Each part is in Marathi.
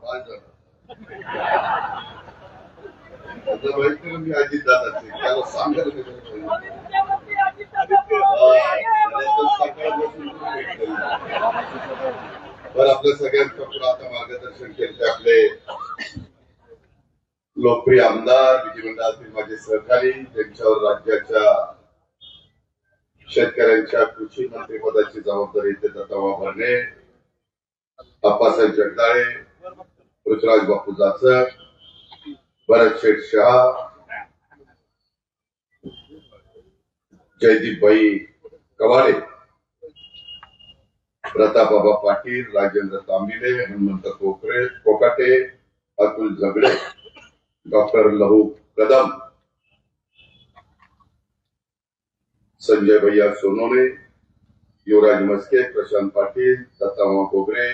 5 जण. माहिती मी अजित दादाचे त्याला सांगायला तर आपल्या सगळ्यांचं पुढे आता मार्गदर्शन केले आपले लोकप्रिय आमदार, विधिमंडळातील माझे सहकारी, ज्यांच्यावर राज्याच्या शेतकऱ्यांच्या कृषी मंत्रिपदाची जबाबदारी ते दत्तावा भरणे, अप्पासाहेब जगदाळे, पृथ्वीराज बापू जाचक, भरत शेठ शहा, जयदीप भाई कवाडे, प्रतापबाबा पाटील, राजेंद्र तांबिले, हनुमंत कोकाटे, अतुल झगडे, डॉक्टर लहू कदम, संजय भैया सोनोने, युवराज मस्के, प्रशांत पाटील, दत्तामा कोगरे,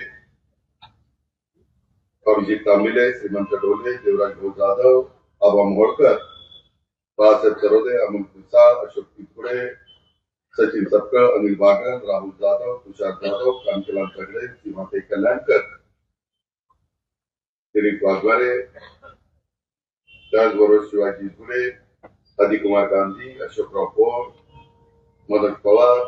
अभिजित तांबिले, श्रीमंत डोले, देवराज भाऊ जाधव, आबा मोहोळकर, बाळासाहेब सरोदे, अमोल पिसाळ, अशोक पिंपुडे, सचिन सपकळ, अनिल बागर, राहुल जाधव, तुषार जाधव, कांतीलाल झगडे, सीमाताई कल्याणकर, दिलीप वाघमारे, त्याचबरोबर शिवाजी झुले, अधिकुमार गांधी, अशोकराव पोळ, मनोज पवार,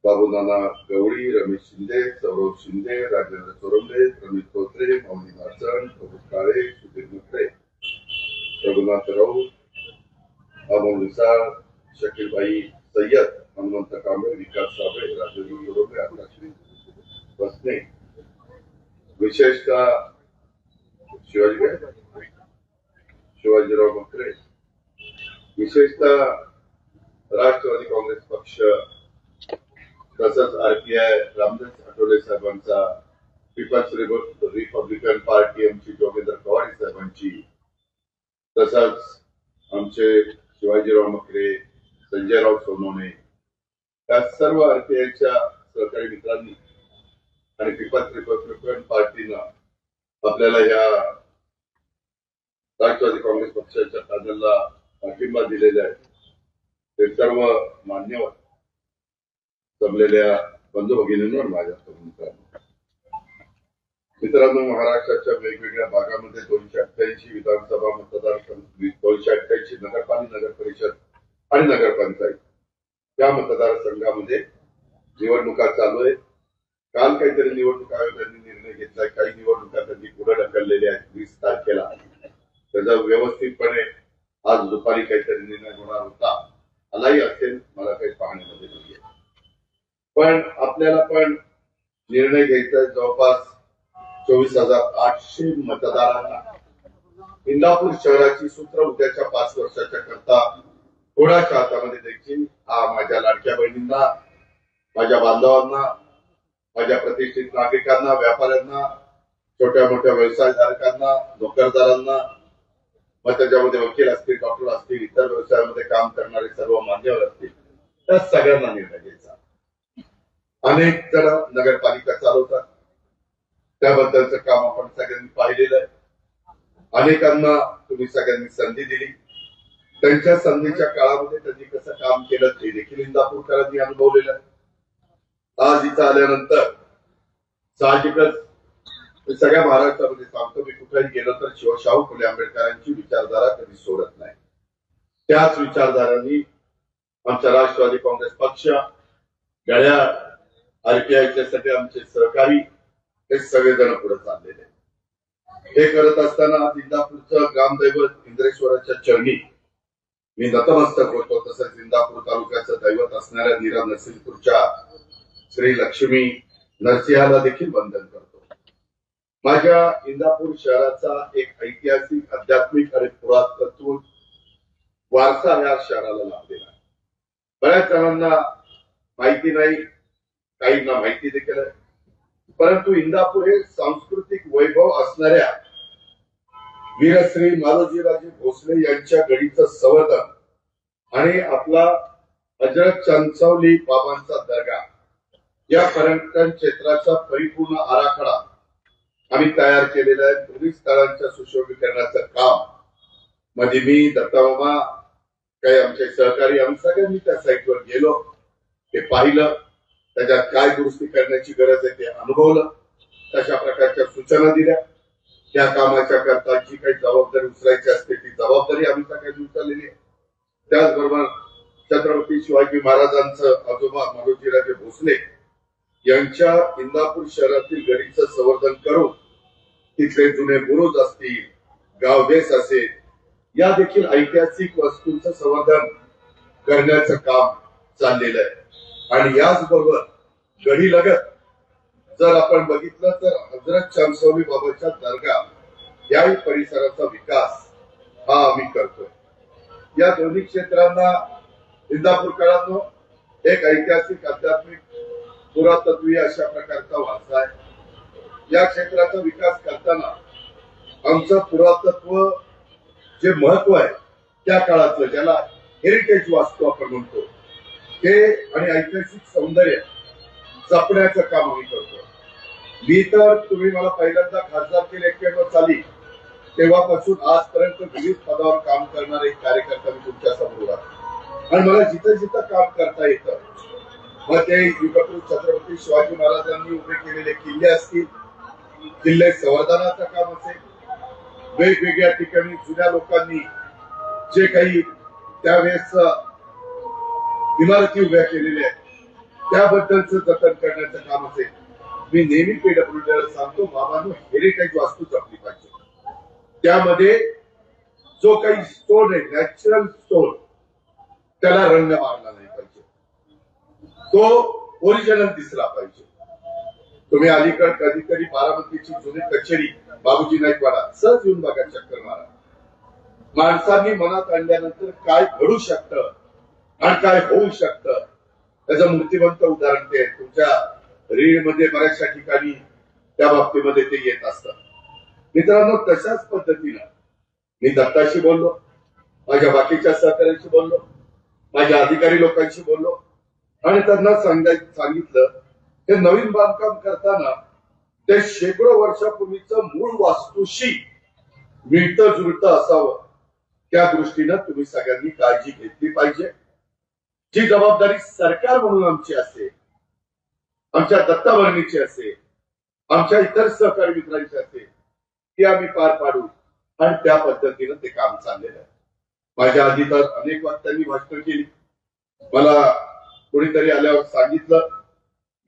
बाबूनाना गवळी, रमेश शिंदे, सौरभ शिंदे, राजेंद्र चोरंबे, रमेश धोत्रे, मौनी नाचण, प्रभू काळे, सुधीर मुत्रे, रघुनाथ राऊत, अमोल मिसाळ, शकीलबाई सय्यद, हनुमंत कांबळे, विकास साबळे, राजेंद्र चोरंबे, आकाश बसने, विशेषतः शिवाजीराव मकरे, विशेषतः राष्ट्रवादी काँग्रेस पक्ष तसंच आरपीआय रामदास आठवले साहेबांचा, पीपल्स रिपब्लिकन पार्टी आमची जोगेंद्र कवाडे साहेबांची, तसंच आमचे शिवाजीराव मकरे, संजयराव सोनवणे, या सर्व आरपीआयच्या सहकारी मित्रांनी आणि पीपल्स रिपब्लिकन पार्टीनं आपल्याला या राष्ट्रवादी काँग्रेस पक्षाच्या पॅनलला पाठिंबा दिलेला आहे. ते सर्व मान्यवर जमलेल्या बंधू भगिनींवर माझ्या मित्रांनो, महाराष्ट्राच्या वेगवेगळ्या भागामध्ये 288 विधानसभा मतदारसंघ, 288 नगरपालिका, नगर परिषद आणि नगरपंचायत या मतदारसंघामध्ये निवडणुका चालू आहेत. काल काहीतरी निवडणूक आयोगाने निर्णय घेतलाय, काही निवडणुका त्यांनी पुढे ढकललेल्या आहेत 20 तारखेला. त्याचा व्यवस्थितपणे आज दुपारी काहीतरी निर्णय होणार होता, आलाही असेल, मला काही पाहण्यामध्ये नाहीये. पण आपल्याला पण निर्णय घ्यायचा जवळपास 24,800 मतदारांना इंदापूर शहराची सूत्र उद्याच्या 5 वर्षाच्या करता थोड्याच्या हातामध्ये द्यायची. माझ्या लाडक्या बहिणींना, माझ्या बांधवांना, माझ्या प्रतिष्ठित नागरिकांना, व्यापाऱ्यांना, छोट्या मोठ्या व्यवसायधारकांना, नोकरदारांना, मग त्याच्यामध्ये वकील असतील, डॉक्टर असतील, इतर व्यवसायामध्ये काम करणारे सर्व मान्यवर असतील, त्या सगळ्यांना निर्णय घ्यायचा. अनेक जण नगरपालिका चालवतात, त्याबद्दलचं काम आपण सगळ्यांनी पाहिलेलं आहे. अनेकांना तुम्ही सगळ्यांनी संधी दिली, त्यांच्या संधीच्या काळामध्ये त्यांनी कसं काम केलं ते देखील इंदापूरकरांनी अनुभवलेलं आहे. आज इथं आल्यानंतर साहजिकच सगळ्या महाराष्ट्रामध्ये सांगतो, मी कुठेही गेलो तर शाहू फुले आंबेडकरांची विचारधारा कधी सोडत नाही. त्याच विचारधारांनी आमचा राष्ट्रवादी काँग्रेस पक्ष, गळ्या आरपीआयचे सगळे आमचे सहकारी, हे सगळेजण पुढे चाललेले. हे करत असताना आज इंदापूरचं ग्रामदैवत इंद्रेश्वराच्या चरणी मी नतमस्तक होतो. तसंच इंदापूर तालुक्याचं दैवत असणाऱ्या नीरा नरसिंहपूरच्या श्री लक्ष्मी नरसिंहाला देखील वंदन करतो. माझ्या इंदापूर शहराचा एक ऐतिहासिक, आध्यात्मिक आणि पुरातत्व वारसा या शहराला लाभलेला आहे. बऱ्याच जणांना माहिती नाही, काहींना माहिती देखील आहे, परंतु इंदापूर हे सांस्कृतिक वैभव असणाऱ्या वीरश्री मालोजीराजे भोसले यांच्या गडीचं संवर्धन आणि आपला हजरत चंचौली बाबांचा दर्गा या पर्यटन क्षेत्राचा परिपूर्ण आराखडा आम्ही तयार केलेला आहे. दोन्ही स्थळांच्या सुशोभीकरणाचं काम मध्ये मी, दत्तामामा, काही आमचे सहकारी, आम्ही सगळ्यांनी त्या साईटवर गेलो, ते पाहिलं, त्याच्यात काय दुरुस्ती करण्याची गरज आहे ते अनुभवलं तशा प्रकारच्या सूचना दिल्या. त्या कामाच्या करता जी काही जबाबदारी उचलायची असते ती जबाबदारी आम्ही सगळ्यांनी उचललेली आहे. त्याचबरोबर छत्रपती शिवाजी महाराजांचं आजोबा मालोजीराजे भोसले यांच्या इंदापूर शहरातील गडीचं संवर्धन करून तिथले जुने बुरुज असतील, गावदेस असेल, या देखील ऐतिहासिक वस्तूंचं संवर्धन करण्याचं काम चाललेलं आहे. आणि याचबरोबर गडी लगत जर आपण बघितलं तर हजरत शामसवली बाबाच्या दर्गा याही परिसराचा विकास हा आम्ही करतोय. या दोन्ही क्षेत्रांना इंदापूर काळात एक ऐतिहासिक आध्यात्मिक पुरातत्वीय अशा प्रकारचा वारसा आहे. या क्षेत्राचा विकास करताना आमचं पुरातत्व जे महत्व आहे त्या काळातलं, ज्याला हेरिटेज वास्तू आपण म्हणतो, ते आणि ऐतिहासिक सौंदर्य जपण्याचं काम आम्ही करतो. मी तर तुम्ही मला पहिल्यांदा खासदारकी 91 साली तेव्हापासून आजपर्यंत विविध पदावर काम करणारे एक कार्यकर्ता मी तुमच्या समोर आहे. आणि मला जिथं जिथं काम करता येतं, मग ते युगपुरुष छत्रपती शिवाजी महाराजांनी उभे केलेले किल्ले असतील, किल्ले संवर्धनाचं काम असेल, वेगवेगळ्या ठिकाणी जुन्या लोकांनी जे काही त्यावेळेस इमारती उभ्या केलेल्या आहेत त्याबद्दलचं जतन करण्याचं काम असेल. मी नेहमी पीडब्ल्यूडीला सांगतो, बाबांनो हेरिटेज वास्तू जपली पाहिजे. त्यामध्ये जो काही स्टोन आहे, नॅचरल स्टोन, त्याला रंग मारला नाही पाहिजे, तो ओरिजिनल दिसला पाहिजे. तुम्ही अलीकड कधीतरी बारामतीची जुनी कचेरी बाबूजी नाईकवाडा सहज येऊन बघा, चक्कर मारा. माणसांनी मनात आणल्यानंतर काय घडू शकतं आणि काय होऊ शकतं त्याचं मूर्तिमंत उदाहरण ते तुमच्या रीडमध्ये बऱ्याचशा ठिकाणी त्या बाबतीमध्ये ते येत असतं. मित्रांनो, तशाच पद्धतीनं मी दत्ताशी बोललो, माझ्या बाकीच्या सहकार्याशी बोललो, माझ्या अधिकारी लोकांशी बोललो आणि त्यांना सांगितलं हे नवीन बांधकाम करताना ते शेकडो वर्षापूर्वीचं मूळ वास्तूशी मिळतं जुळतं असावं, त्या दृष्टीनं तुम्ही सगळ्यांनी काळजी घेतली पाहिजे. जी जबाबदारी सरकार म्हणून आमची असेल, आमच्या दत्ताभरणीची असेल, आमच्या इतर सहकारी मित्रांची असेल, ती आम्ही पार पाडू आणि त्या पद्धतीनं ते काम चाललेलं आहे. माझ्या आधी तर अनेक वक्त्यांनी भाषण केली. मला कोणीतरी आल्यावर सांगितलं,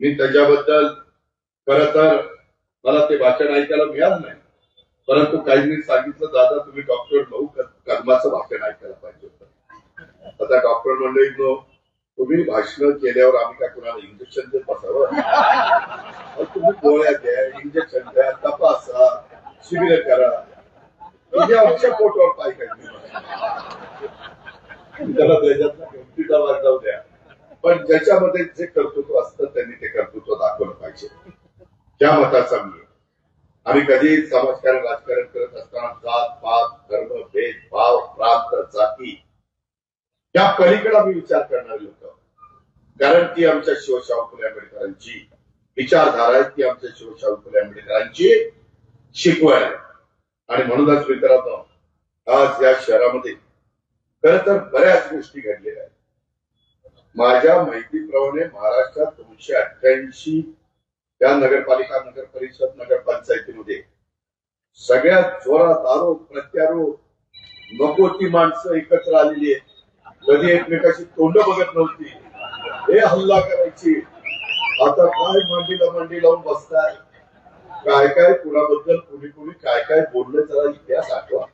मी त्याच्याबद्दल खरं तर मला ते भाषण ऐकायला मिळालं नाही, परंतु काहींनी सांगितलं, दादा तुम्ही डॉक्टर भाऊ कदमाचं भाषण ऐकायला पाहिजे होतं. आता डॉक्टर मंडळींनो, तुम्ही भाषण केल्यावर आम्ही काय कुणाला इंजेक्शन देत बसावं? तुम्ही गोळ्या द्या, इंजेक्शन द्या, तपासा, शिबिर करा, म्हणजे आमच्या पोटावर पाय काढली त्याला त्याच्यातला गमतीचा भाग जाऊ द्या, पण ज्याच्यामध्ये जे कर्तृत्व असतं त्यांनी ते कर्तृत्व दाखवलं पाहिजे. त्या मताचा मी आम्ही कधी समाजकारण राजकारण करत असताना जात पात धर्म भेदभाव प्रांत जाती या पलीकडे आम्ही विचार करणारे लोक, कारण ती आमच्या शिवशाहू फुले आंबेडकरांची विचारधारा आहे, ती आमच्या शिवशाहू फुले आंबेडकरांची शिकवण आहे. आणि म्हणूनच मित्रांनो, आज या शहरामध्ये खर तर बऱ्याच गोष्टी घडलेल्या आहेत. माझ्या माहितीप्रमाणे महाराष्ट्रात 288 त्या नगरपालिका, नगर परिषद, नगरपंचायतीमध्ये सगळ्यात जोरात आरोप प्रत्यारोप, नको ती माणसं एकत्र आलेली आहेत. कधी एकमेकाची तोंड बघत नव्हती, हे हल्ला करायची. आता काय मांडीला मांडी लावून बसताय, काय काय कुणाबद्दल कुणी कुणी काय काय बोललं, जरा इतिहास आठवा.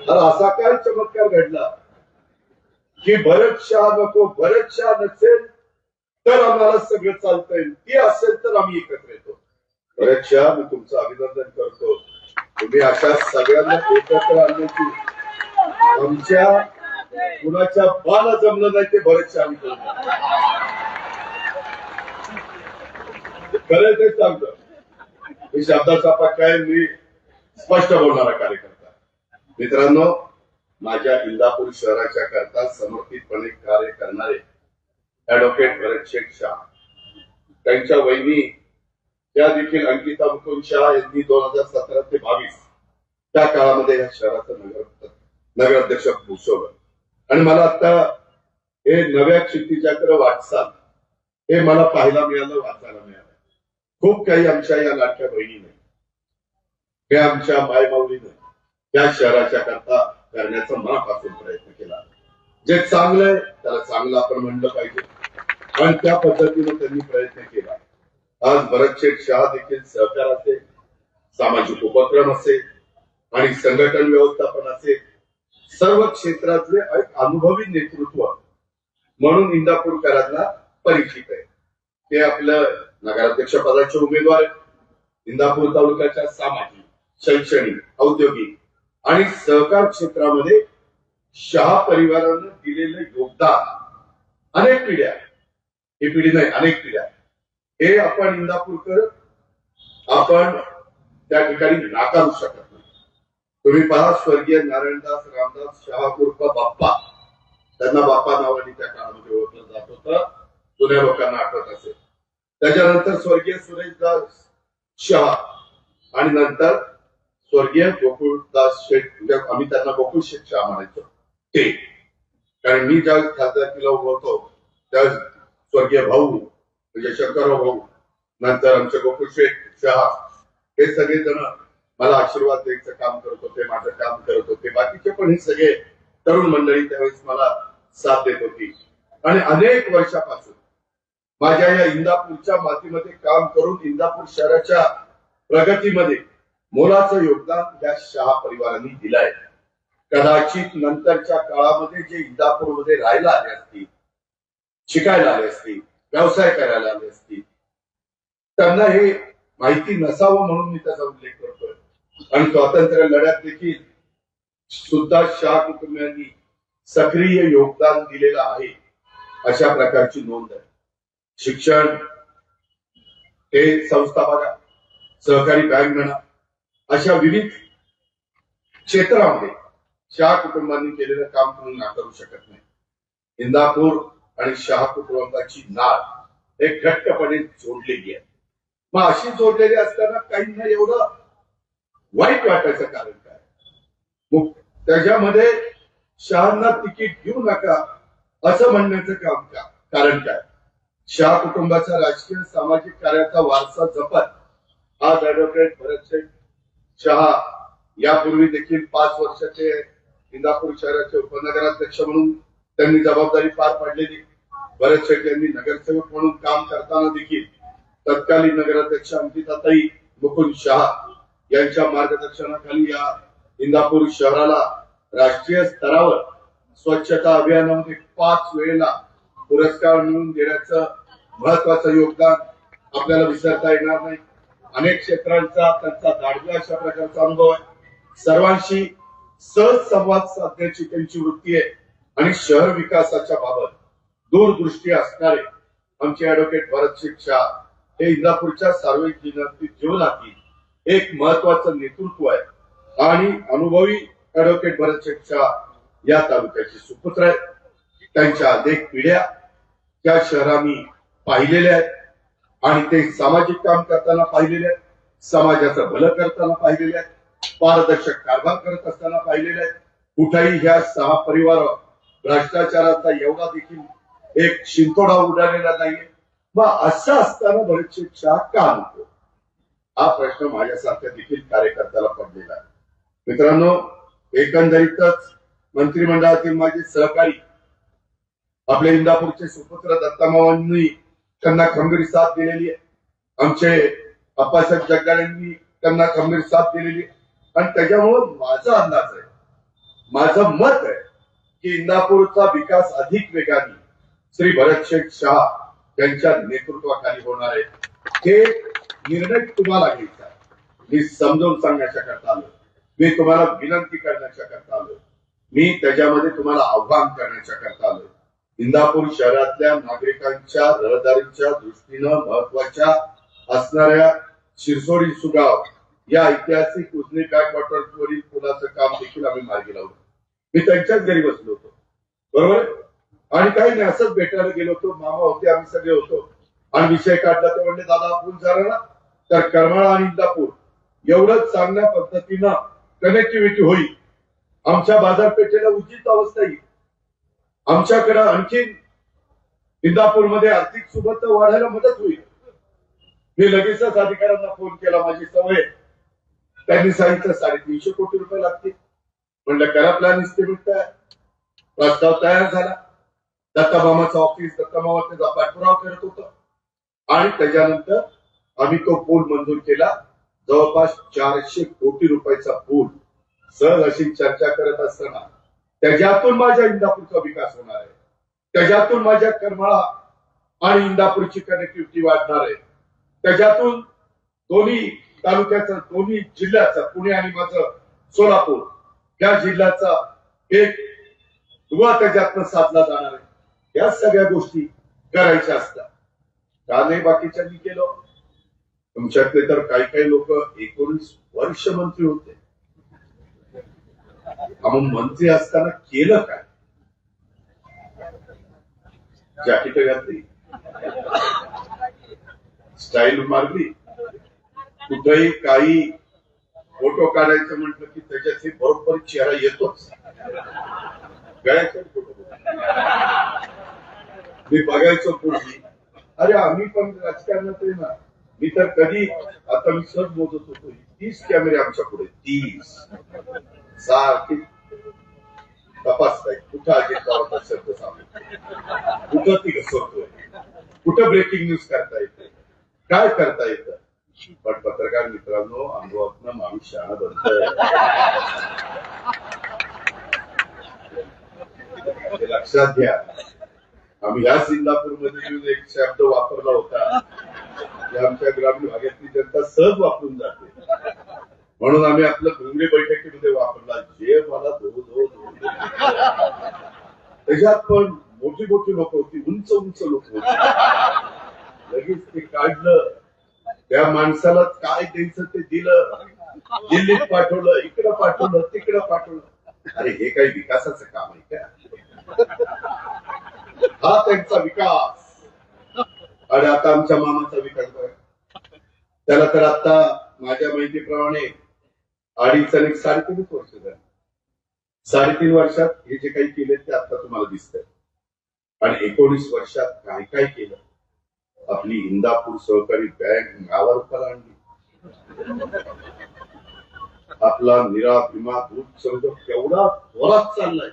तर असा काय चमत्कार घडला की भरत शाह नको, भरत शाह नसेल तर आम्हाला सगळं चालतंय, ती असेल तर आम्ही एकत्र येतो. भरत शाह, मी तुमचं अभिनंदन करतो. तुम्ही अशा सगळ्यांना एकत्र आणण्याची आमच्या कुणाच्या बाला जमलं नाही, ते भरत शाह करून खरं ते सांगतो. मी शब्दाचा पक्का, मी स्पष्ट बोलणारा कार्यकर्ता. मित्रांनो, माझ्या इंदापूर शहराच्या करता समर्पितपणे कार्य करणारे ऍडव्होकेट भरत शेठ शाह, त्यांच्या वहिनी त्या देखील अंकिता मुकुंद शाह यांनी 2017 ते 22 त्या काळामध्ये या शहराचं नगराध्यक्ष भूषवलं. आणि मला आता हे नव्या क्षितिजाकडे वाटचाल हे मला पाहायला मिळालं, वाचायला मिळालं. खूप काही आमच्या या लाडक्या बहिणीने, हे आमच्या मायमाऊलीने या शहराच्या करता करण्याचा मनापासून प्रयत्न केला. जे चांगलं आहे त्याला चांगलं आपण म्हणलं पाहिजे आणि त्या पद्धतीने त्यांनी प्रयत्न केला. आज भरतशेठ शाह देखील सहकार असेल, सामाजिक उपक्रम असेल आणि संघटन व्यवस्थापन असेल, सर्व क्षेत्रातले एक अनुभवी नेतृत्व म्हणून इंदापूरकरांना परिचित आहे. ते आपलं नगराध्यक्ष पदाचे उमेदवार आहेत. इंदापूर तालुक्याच्या सामाजिक, शैक्षणिक, औद्योगिक आणि सहकार क्षेत्रामध्ये शाह परिवारानं दिलेलं योगदान अनेक पिढ्या, ही पिढी नाही अनेक पिढ्या, हे आपण इंदापूरकर आपण त्या ठिकाणी नाकारू शकत नाही. तुम्ही पहा, स्वर्गीय नारायणदास रामदास शाह उर्फ बाप्पा, त्यांना बाप्पा नावाने त्या काळामध्ये ओळखलं जात होतं, जुन्या लोकांना आठवत असेल. त्याच्यानंतर स्वर्गीय सुरेशदास शाह आणि नंतर स्वर्गीय गोकुळदास शेठ, आम्ही त्यांना गोकुळ शेठ शाह म्हणायचो ते. कारण मी ज्या खासदारकीला उभं होतो त्यावेळेस स्वर्गीय भाऊ म्हणजे शंकरराव भाऊ, नंतर आमचे गोकुळ शेठ शाह, हे सगळेजण मला आशीर्वाद द्यायचं काम करत होते, माझं काम करत होते. बाकीचे पण हे सगळे तरुण मंडळी त्यावेळेस मला साथ देत होती आणि अनेक वर्षापासून माझ्या या इंदापूरच्या मातीमध्ये काम करून इंदापूर शहराच्या प्रगतीमध्ये मोलाचं योगदान या शाह परिवारांनी दिलंय. कदाचित नंतरच्या काळामध्ये जे इंदापूरमध्ये राहायला आले असतील, शिकायला आले असतील, व्यवसाय करायला आले असतील, त्यांना हे माहिती नसावं म्हणून मी त्याचा उल्लेख करतोय. आणि स्वातंत्र्य लढ्यात देखील सुद्धा शाह कुटुंबियांनी सक्रिय योगदान दिलेलं आहे, अशा प्रकारची नोंद आहे. शिक्षण हे संस्था बघा, सहकारी बँक म्हणा, अशा विविध क्षेत्रामध्ये शाह कुटुंबांनी केलेलं काम तुम्ही नाकारू शकत नाही. इंदापूर आणि शाह कुटुंबाची नाळ एक घट्टपणे जोडलेली आहे. मग अशी जोडलेली असताना काहींना एवढं वाईट वाटायचं कारण काय? मग त्याच्यामध्ये शहांना तिकीट देऊ नका असं म्हणण्याचं काम का, कारण काय? शाह कुटुंबाचा राजकीय सामाजिक कार्याचा वारसा जपत आज ऍडव्होकेट भरतशेठ शाह यापूर्वी देखील 5 वर्षाचे इंदापूर शहराचे उपनगराध्यक्ष म्हणून त्यांनी जबाबदारी पार पाडलेली. भरतशेठ यांनी नगरसेवक म्हणून काम करताना देखील तत्कालीन नगराध्यक्ष अंकिताताई मुकुंद शाह यांच्या मार्गदर्शनाखाली या इंदापूर शहराला राष्ट्रीय स्तरावर स्वच्छता अभियानामध्ये 5 वेळेला पुरस्कार मिळवून देण्याचं महत्वाचं योगदान आपल्याला विसरता येणार नाही. अनेक क्षेत्रांचा त्यांचा दांडगा अशा प्रकारचा अनुभव आहे. सर्वांशी सहज संवाद साधण्याची त्यांची वृत्ती आहे आणि शहर विकासाच्या बाबत दूरदृष्टी असणारे आमचे ऍडव्होकेट भरतशेठ शाह हे इंदापूरच्या सार्वजनिक जीवनातील एक महत्वाचं नेतृत्व आहे आणि अनुभवी ऍडव्होकेट भरतशेठ शाह या तालुक्याचे सुपुत्र आहेत. त्यांच्या अनेक पिढ्या त्या शहरांनी पाहिलेल्या आहेत आणि ते सामाजिक काम करताना पाहिलेले आहेत, समाजाचं भलं करताना पाहिलेले आहेत, पारदर्शक कारभार करत असताना पाहिलेले आहेत. कुठेही ह्या 6 परिवारावर भ्रष्टाचाराचा एवढा देखील एक शिंतोडा उडालेला नाहीये. मग असं असताना भरतशेठ शाह का नको, हा प्रश्न माझ्यासारख्या देखील कार्यकर्त्याला पडलेला आहे. मित्रांनो, एकंदरीतच मंत्रिमंडळातील माझे सहकारी आपले इंदापूरचे सुपुत्र दत्तामावांनी त्यांना खंबीर साथ दिलेली आहे. आमचे अप्पासाहेब जगदाळेंनी त्यांना खंबीर साथ दिलेली आहे आणि त्याच्यामुळं माझा अंदाज आहे, माझं मत आहे की इंदापूरचा विकास अधिक वेगाने श्री भरतशेठ शाह यांच्या नेतृत्वाखाली होणार आहे. हे निर्णय तुम्हाला घ्यायचा आहे. मी समजावून सांगण्याच्या करता आलो, मी तुम्हाला विनंती करण्याच्या करता आलो, मी त्याच्यामध्ये तुम्हाला आव्हान करण्याच्या करता आलो. इंदापूर शहरातल्या नागरिकांच्या रहदारीच्या दृष्टीनं महत्वाच्या असणाऱ्या शिरसोडी सुगाव या ऐतिहासिक उजनी बॅकवॉटरवरील पुलाचं काम देखील आम्ही मार्गी लावलं. मी त्यांच्याच घरी बसलो होतो, बरोबर, आणि काही नाही असंच भेटायला गेलो होतो. मामा होते, आम्ही सगळे होतो आणि विषय काढला तर म्हणले दादा पूल झाला ना तर करमाळा आणि इंदापूर एवढंच चांगल्या पद्धतीनं कनेक्टिव्हिटी होईल, आमच्या बाजारपेठेला उचित अवस्था येईल, आमच्याकडे आणखी इंदापूरमध्ये आर्थिक सुबत्ता वाढायला मदत होईल. मी लगेचच अधिकाऱ्यांना फोन केला, माझी सवय. त्यांनी सांगितलं 350 कोटी रुपये लागतील. म्हणलं करा प्लॅन इस्टिमेट तयार. प्रस्ताव तयार झाला. दत्तामामाचं ऑफिस, दत्तामामा त्याचा पाठपुरावा करत होतं आणि त्याच्यानंतर आम्ही तो पूल मंजूर केला. जवळपास 400 कोटी रुपयाचा पूल. सहज अशी चर्चा करत असताना त्याच्यातून माझ्या इंदापूरचा विकास होणार आहे, त्याच्यातून माझ्या करमाळा आणि इंदापूरची कनेक्टिव्हिटी वाढणार आहे, त्याच्यातून दोन्ही तालुक्याचं, दोन्ही जिल्ह्याचं, पुणे आणि माझं सोलापूर या जिल्ह्याचा एक दुवा त्याच्यातनं साधला जाणार आहे. या सगळ्या गोष्टी करायच्या असतात. का नाही बाकीच्यांनी केलं? तुमच्यातले तर काही काही लोक 19 वर्ष मंत्री होते. मग मंत्री असताना केलं काय? जॅकेट घातली, स्टाईल मारली, कुठेही काही फोटो काढायचं म्हटलं की त्याच्यात बरोबर चेहरा येतोच. गळ्याचा फोटो मी बघायचो पूर्वी. अरे आम्ही पण राजकारणात आहे ना. मी तर कधी, आता मी सहज मोजत होतो, 30 कॅमेरे आमच्या पुढे, 30 सारखी तपासताय. कुठं अजित पवारचा शब्द सांगतोय, कुठं ती घसरतोय, कुठं ब्रेकिंग न्यूज करता येते, काय करता येतं. पण पत्रकार मित्रांनो, अनुभवातनं माणूस शहाणा बनतोय हे लक्षात घ्या. आम्ही ह्या इंदापूरमध्ये येऊन एक शब्द वापरला होता, आमच्या ग्रामीण भागातली जनता सहज वापरून जाते, म्हणून आम्ही आपलं घुंगरे बैठकीमध्ये वापरला. जे मला त्याच्यात पण मोठी मोठी लोक होती, उंच उंच लोक होती. लगेच ते काढलं, त्या माणसाला काय द्यायचं ते दिलं, दिल्लीत पाठवलं, इकडं पाठवलं, तिकडं पाठवलं. अरे हे काही विकासाचं काम आहे का? हा त्यांचा विकास. आणि आता आमच्या मामाचा विकास बघा. त्याला तर आता माझ्या माहितीप्रमाणे 2.5 आणि 3.5 वर्ष झाली. 3.5 वर्षात हे जे काही केले ते आता तुम्हाला दिसतंय. आणि 19 वर्षात काय काय केलं. आपली इंदापूर सहकारी बँक नावारूपाला आणली. आपला निरा भीमा दूध संघ केवढा जोरात चाललाय.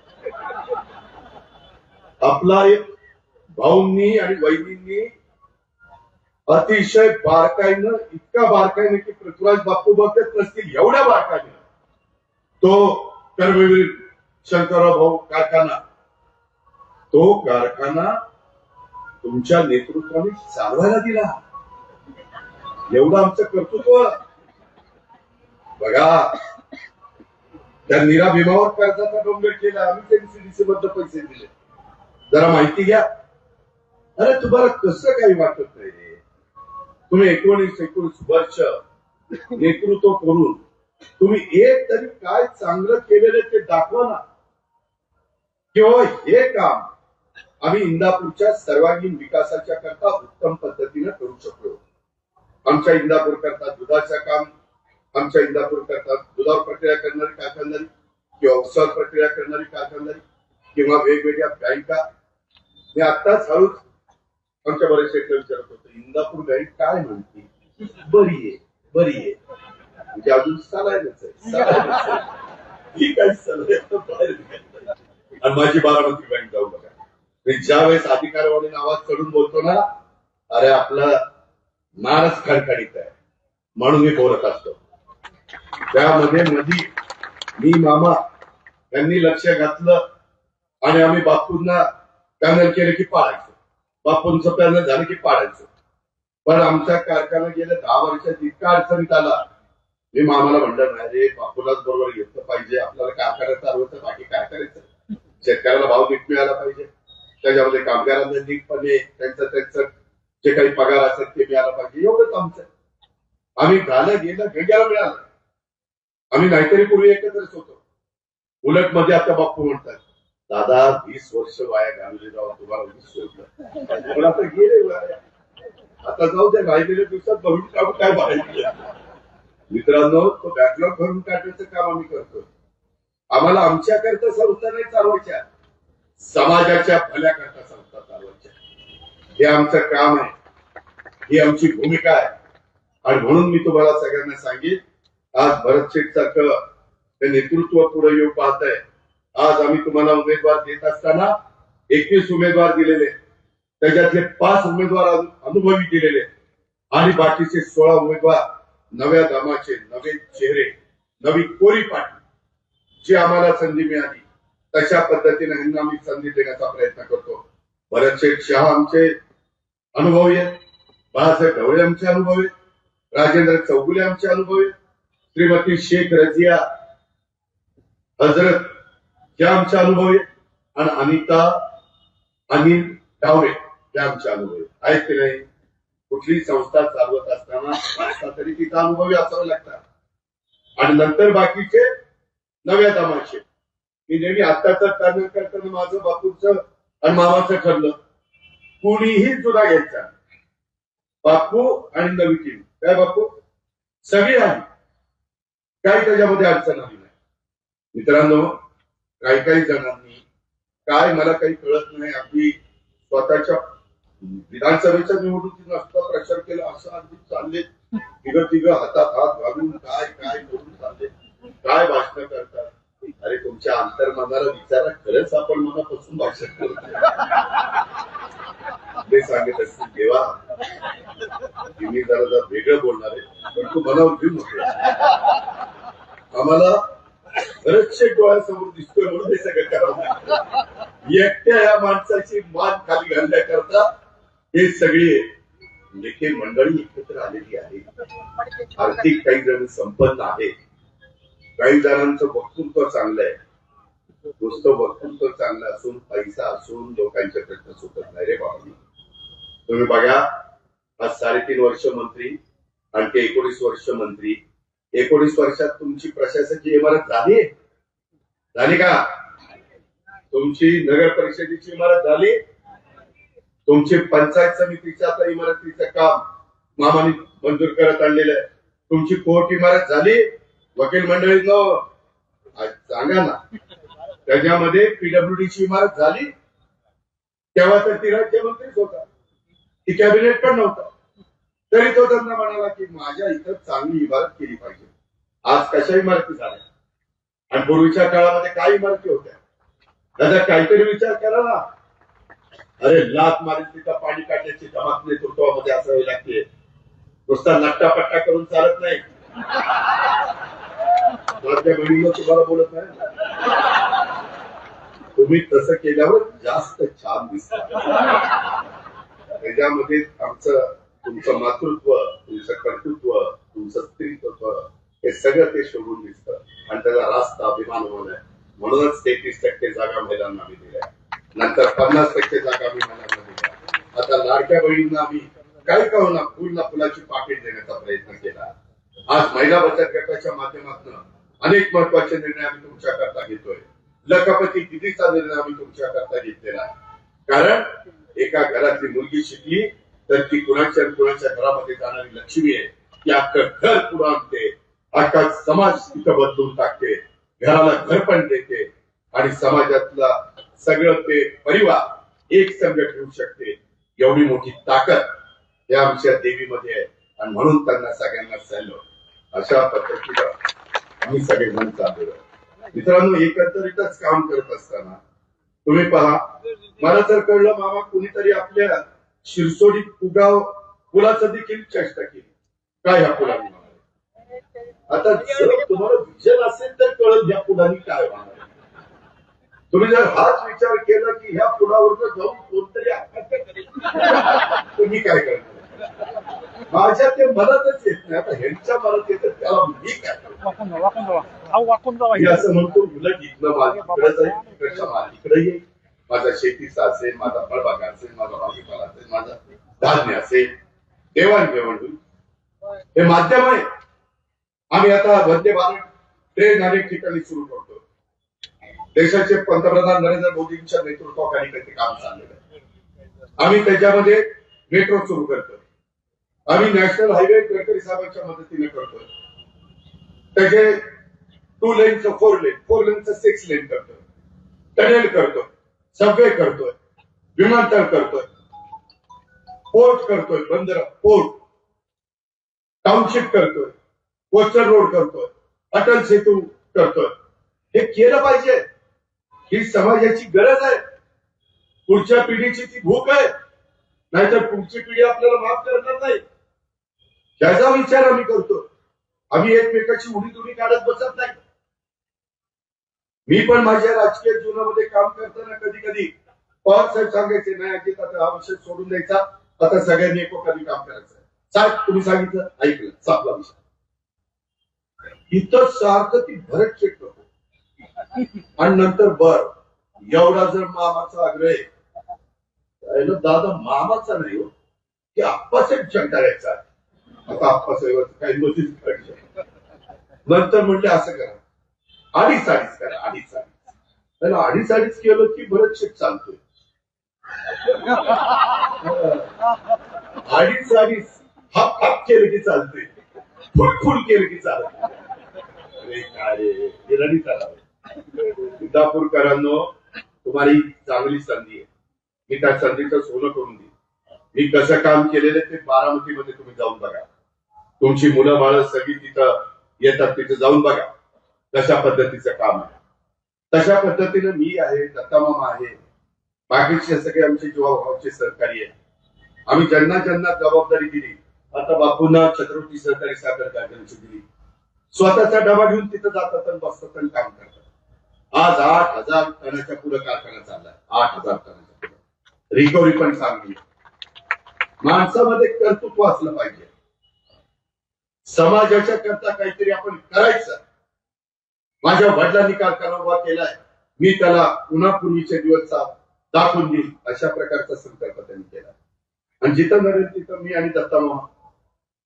आपला एक भाऊंनी आणि वहिनींनी अतिशय बारकाईनं, इतका बारकाईनं की पृथ्वीराज बापू बघत नसतील एवढ्या बारकाईनं तो कर्मवीर शंकरराव भाऊ कारखाना, तो कारखाना तुमच्या नेतृत्वाने चालवायला दिला. एवढं आमचं कर्तृत्व बघा. त्या नीरा भीमावर कर्जाचा डोंगर केला, आम्ही एनसीडीसी मध्ये पैसे दिले. जरा माहिती घ्या. अरे तुम्हाला कसं काही वाटत नाही? तुम्ही 19 वर्ष नेतृत्व करून तुम्ही एक तरी काय चांगलं केलेलं ते दाखवा ना. किंवा हे काम आम्ही इंदापूरच्या सर्वांगीण विकासाच्या करता उत्तम पद्धतीने करू शकलो. आमच्या इंदापूर करता दुधाचं काम, आमच्या इंदापूर करता दुधावर प्रक्रिया करणारी कारखानदारी किंवा उसावर प्रक्रिया करणारी कारखानदारी किंवा वेगवेगळ्या बँका. मी आत्ताच हळूच आमच्या बऱ्याचशा विचारत होतो, इंदापूर बँक काय म्हणते? बरी आहे, बरी आहे. म्हणजे अजून चालायलाच आहे. ही काही चाललंय. आणि माझी बारामती बँक जाऊ बघा. मी ज्या वेळेस अधिकाऱ्याने आवाज चढून बोलतो ना, अरे आपलं मानस खडखडीत आहे म्हणून मी बोलत असतो. त्यामध्ये मधी मी मामा यांनी लक्ष घातलं आणि आम्ही बापूंना पॅनल केलं की पाडायचं, बापूंचं पॅनल झालं की पाडायचं. पण आमचा कारखाना गेल्या 10 वर्षात इतका अडचणीत आला. मी मामाला म्हणलं नाही रे, बापूलाच बरोबर घेतलं पाहिजे. आपल्याला कारखाना चालवायचं, बाकी काय करायचं. शेतकऱ्याला भाव नीट मिळाला पाहिजे, त्याच्यामध्ये कामगारांना नीटपणे त्यांचं जे काही पगार असेल ते मिळाला पाहिजे. एवढंच आमचं. आम्ही झालं गेलं गंग्याला मिळालं. आम्ही नाहीतरी पूर्वी एकत्रच होतो. उलट मध्ये आता बापू म्हणतात, दादा 20 वर्ष वाया घालवले, जाऊ तुम्हाला 20 सोडलं, पण आता गेले वाया. आता जाऊ द्या, राहिलेल्या दिवसात भरून काढू काय बाहेर. मित्रांनो, तो बॅकलॉग भरून काढण्याचं काम आम्ही करतो. आम्हाला आमच्या करता संस्था नाही चालवायच्या, समाजाच्या भल्याकरता संस्था चालवायच्या. हे आमचं काम आहे, ही आमची भूमिका आहे. आणि म्हणून मी तुम्हाला सगळ्यांना सांगेन, आज भरत शेठ सारखं ते नेतृत्व पुढे येऊ पाहत आहे. आज आम्ही तुम्हाला उमेदवार देत असताना 21 उमेदवार दिलेले, त्याच्यातले 5 उमेदवार अनुभवी दिलेले आणि बाकीचे 16 उमेदवार नव्या दमाचे, नवे चेहरे, नवी कोरी पाठी जी आम्हाला संधी मिळाली तशा पद्धतीने ह्यांना आम्ही संधी देण्याचा प्रयत्न करतो. भरत शेठ शहा आमचे अनुभवी आहेत, बाळासाहेब ढवळे आमचे अनुभवी आहेत, राजेंद्र चौगुले आमचे अनुभवी आहेत, श्रीमती शेख रजिया हजरत या आमच्या अनुभवी आहेत आणि अनिता अनिल डावरे या आमच्या अनुभवी आहेत की नाही. कुठली संस्था चालवत असताना तरी तिचा अनुभवी असावं लागतात आणि नंतर बाकीचे नव्या दमाचे. मी नेहमी आत्ताचं टर्न करताना माझं बापूचं आणि मामाचं ठरलं, कुणीही जुना घ्यायचा, बापू आणि नवी टीम. काय बापू सगळी आली, काही त्याच्यामध्ये अडचण आली नाही. मित्रांनो, काही जणांनी काय मला काही कळत नाही, अगदी स्वतःच्या विधानसभेच्या निवडणुकीत नसता प्रचार केला असं अगदी चालले, तिघ हातात हात घालून काय करून चालले, काय भाषण करतात. अरे तुमच्या अंतर्मनाला विचारा, खरंच आपण मनापासून भाषण करतो ते सांगत असतील देवा तुम्ही जरा वेगळं बोलणार आहे पण तू मनावर घेऊ नको. आम्हाला बरेचसे डोळ्यासमोर दिसतोय म्हणून हे सगळं करावं लागतं. एकट्या या माणसाची मान खाली घालण्याकरता हे सगळे लेखे मंडळी एकत्र आलेली आहे. आर्थिक काही जण संपन्न आहे, काही जणांचं वक्तृत्व चांगलं आहे. नुसतं वक्तृत्व चांगलं असून पैसा असून लोकांचे प्रश्न सुटत नाही रे बाबा. तुम्ही बघा, आज 3.5 वर्ष मंत्री आणखी 19 वर्ष मंत्री. 19 वर्षात तुमची प्रशासकीय इमारत झाली का? तुमची नगर परिषदेची इमारत झाली? तुमची पंचायत समितीच्या आता इमारतीचं काम मामाने मंजूर करत आणलेलं आहे. तुमची कोर्ट इमारत झाली? वकील मंडळींनो सांगा ना, त्याच्यामध्ये पीडब्ल्यूडीची इमारत झाली? तेव्हा तर ती राज्यमंत्रीच होता, ती कॅबिनेट पण नव्हता, तरी तो त्यांना म्हणाला की माझ्या इथं चांगली इमारत केली पाहिजे. आज कशा इमारती झाल्या आणि पूर्वीच्या काळामध्ये काय इमारती होत्या? दादा काहीतरी विचार करा ना. अरे लात मारून तिथं पाणी काढण्याची धमक नेतृत्वामध्ये असावी लागते. नुसता नट्टापट्टा करून चालत नाही. माझ्या बहिणीला तुम्हाला बोलत नाही, तुम्ही तसं केल्यावर जास्त छान दिसतात. त्याच्यामध्ये तुमचं मातृत्व, तुमचं कर्तृत्व, तुमचं स्त्रीत्व हे सगळं ते शोधून दिसतं आणि त्याचा रास्त अभिमान होणं आहे. म्हणूनच 33% जागा महिलांना आम्ही दिल्या, नंतर 50% जागा आम्ही महिलांना दिल्या. आता लाडक्या बहिणींना आम्ही काही का होणार फुलाची पाकिट देण्याचा प्रयत्न केला. आज महिला बचत गटाच्या माध्यमातून अनेक महत्वाचे निर्णय आम्ही तुमच्याकरता घेतोय. लखपती दिदीचा निर्णय आम्ही तुमच्याकरता घेतलेला आहे. कारण एका घरातली मुलगी शिकली तर ती कुणाच्या घरामध्ये जाणारी लक्ष्मी आहे. ती अख्खं घर पुढे आणते, अख्खा समाज तिथं बदलून टाकते, घराला घर पण देते आणि समाजातला सगळं ते परिवार एक संघ ठेवू शकते. एवढी मोठी ताकद या आमच्या देवीमध्ये आहे आणि म्हणून त्यांना सगळ्यांना चाललो अशा पद्धतीनं आम्ही सगळे मन चाललेलो. मित्रांनो, एकत्रितच काम करत असताना तुम्ही पहा, मला जर कळलं मामा कुणीतरी आपल्या शिरसोडीत पुगाव पुलाचं देखील चेष्टा केली. काय ह्या पुलाने आता जर तुम्हाला विजन असेल तर कळत ह्या पुलाने काय होणार. तुम्ही जर हाच विचार केला की ह्या पुलावर जाऊन कोणतरी आत्महत्या करेल, तुम्ही काय करणार? माझ्या ते मनातच येत नाही. आता ह्यांच्या मनात येतं त्याला मी काय असं म्हणतो, उलट इथलं माल इकडे जाईल, इकडच्या माल इकडे येईल. माझा शेतीचा असेल, माझा फळबाग असेल, माझा भाजीपाला असेल, माझं धान्य असेल, देवाणघेवाण होईल. हे माध्यम आहे. आम्ही आता वंदे भारत ट्रेन अनेक ठिकाणी सुरू करतो. देशाचे पंतप्रधान नरेंद्र मोदींच्या नेतृत्वाखाली त्याचे काम चाललेलं आहे. आम्ही त्याच्यामध्ये मेट्रो सुरू करतो. आम्ही नॅशनल हायवे गडकरी साहेबांच्या मदतीने करतोय. त्याचे 2 लेनचं 4 लेन, 4 लेनचं 6 लेन करतोय. टनेल करतोय, सबवे करतोय, विमानतळ करतोय, पोर्ट करतोय, बंदर पोर्ट, टाउनशिप करतोय, कोस्टल रोड करतोय, अटल सेतू करतोय. हे केलं पाहिजे. ही समाजाची गरज आहे. पुढच्या पिढीची ती भूक आहे. नाहीतर पुढची पिढी आपल्याला माफ करणार नाही. त्याचा विचार आम्ही करतो. आम्ही एकमेकाची उडी काढत बसत नाही. मी पण माझ्या राजकीय जीवनामध्ये काम करताना कधी कधी पवार साहेब सांगायचे, नाही अजित आता हा विषय सोडून द्यायचा, आता सगळ्यांनी एकोप्याने काम करायचं. साहेब तुम्ही सांगितलं, ऐकलं, संपला विषय. इथं सारखं ती भरत चेक करतो आणि नंतर बर एवढा जर मामाचा आग्रह आहे, दादा मामाचा नाही हो, की आप्पासाहेब करायचा. आता आप्पासाहेब काही नोटीस काढली. नंतर म्हणले असं करा, अडीच करा, अडीच त्याला अडीच केलं की भरत शेठ चालतोय. अडीच हाफ केलं की चालतोय, फुल केलं की चालतंय. अरे काय रडी चालावं. इंदापूरकरांनो, तुम्हाला चांगली संधी आहे. मी त्या संधीचं सोनं करून देईन. मी कसं काम केलेलं ते बारामतीमध्ये तुम्ही जाऊन बघा. तुमची मुलं बाळ सगळी तिथं येतात, तिथे जाऊन बघा कशा पद्धतीचं काम आहे. तशा पद्धतीने मी आहे, दत्तामामा आहे, बाकीचे सगळे आमचे जीवाभावाचे सहकारी आहे. आम्ही ज्यांना ज्यांना जबाबदारी दिली, आता बापूंना छत्रपती सहकारी साखर कारखान्याची दिली, स्वतःचा डबा घेऊन तिथं जातात आणि बसतात आणि काम करतात. आज 8,000 टनाच्या पुढे कारखाना चाललाय. 8,000 टनाच्या पुढे रिकव्हरी पण चांगली. माणसामध्ये कर्तृत्व असलं पाहिजे. समाजाच्या करता काहीतरी आपण करायचं. माझ्या वडिलांनी कारखाना उभा केलाय, मी त्याला पुन्हा पूर्वीचे दिवस दाखवून देईल, अशा प्रकारचा संकल्प त्यांनी केला. आणि जिथं नडेल तिथं मी आणि दत्तामामा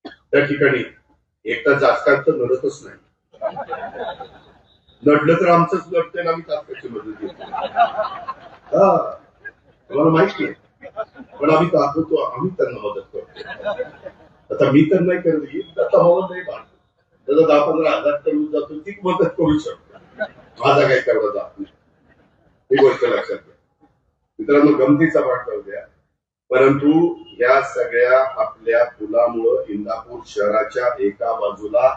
त्या ठिकाणी एकटा जास्तकांत नडतच नाही. नडलं तर आमचंच लढतंय, आम्ही तात्काळची मदत देतो. तुम्हाला माहिती आहे, पण आम्ही दाखवतो, आम्ही त्यांना मदत करतो. आता मी तर नाही करत, दत्तामामा नाही बांधतो. त्याचा 10-15 हजार करून जातो, ती मदत करू शकतो. माझा काही तेवढा जात नाही. ही गोष्ट लक्षात घ्या. मित्रांनो, गमतीचा भाग जाऊ द्या, परंतु या सगळ्या आपल्या पुलामुळं इंदापूर शहराच्या एका बाजूला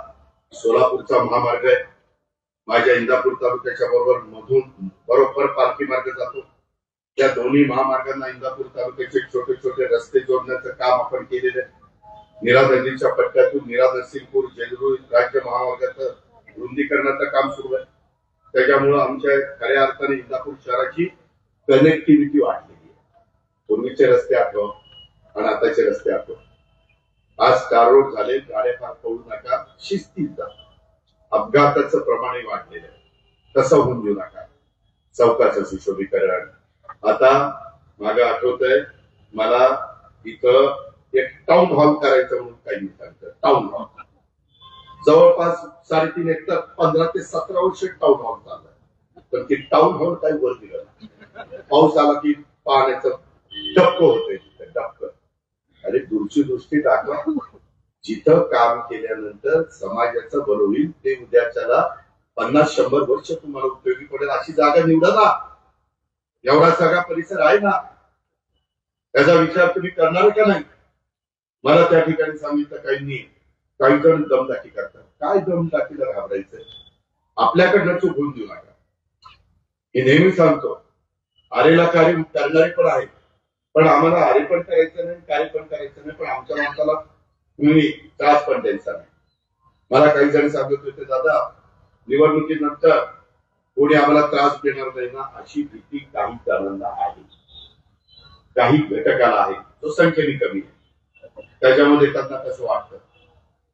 सोलापूरचा महामार्ग आहे. माझ्या इंदापूर तालुक्याच्या बरोबर पालखी मार्ग जातो. त्या दोन्ही महामार्गांना इंदापूर तालुक्याचे छोटे छोटे रस्ते जोडण्याचं काम आपण केलेलं आहे. नीरा नदीच्या पट्ट्यातून नीरा नरसिंगपूर जेजुरी राज्य महामार्गाचं रुंदीकरणाचं काम सुरू आहे. त्याच्यामुळं आमच्या खऱ्या अर्थाने इंदापूर शहराची कनेक्टिव्हिटी वाढलेली आहे. पूर्वीचे रस्ते आठव आणि आताचे रस्ते आठव. आज कार रोड झाले, गाड्या फार पळू नका, शिस्तीत जा. अपघाताचं प्रमाणही वाढलेलं आहे, तसं होऊन देऊ नका. चौकाचं सुशोभीकरण. आता मागे आठवतंय मला, इथं एक टाउन हॉल करायचं म्हणून काही सांगतात. टाउन हॉल जवळपास 3.5 एकर 15 ते 17 वर्ष टाउन हॉल चाललाय, पण ते टाउन हॉल काही वर दिलं. पाऊस आला की पाण्याचं डबक होतंय, डबक. अरे दूरची दृष्टी दाखवा. जिथं काम केल्यानंतर समाजाचं बरं होईल, ते उद्याच्याला 50-100 वर्ष तुम्हाला उपयोगी पडेल अशी जागा निवडा ना. एवढा सगळा परिसर आहे ना, त्याचा विचार तुम्ही करणार का नाही? मला त्या ठिकाणी सांगितलं काही जण दमदाटी करतात. काय दमदाटीला घाबरायचंय? आपल्याकडनं चूक होऊन देऊ नका. मी नेहमी सांगतो, आरेला कार्य करणारे पण आहेत, पण आम्हाला आरे पण करायचं नाही, कार्य पण करायचं नाही, पण आमच्या माणसाला तुम्ही त्रास पण द्यायचा नाही. मला काही जण सांगत होते, दादा निवडणुकीनंतर कोणी आम्हाला त्रास देणार नाही ना, अशी भीती काही जणांना आहे, काही घटकाला आहे, तो संख्येने कमी आहे. त्याच्यामध्ये त्यांना कसं वाटतं,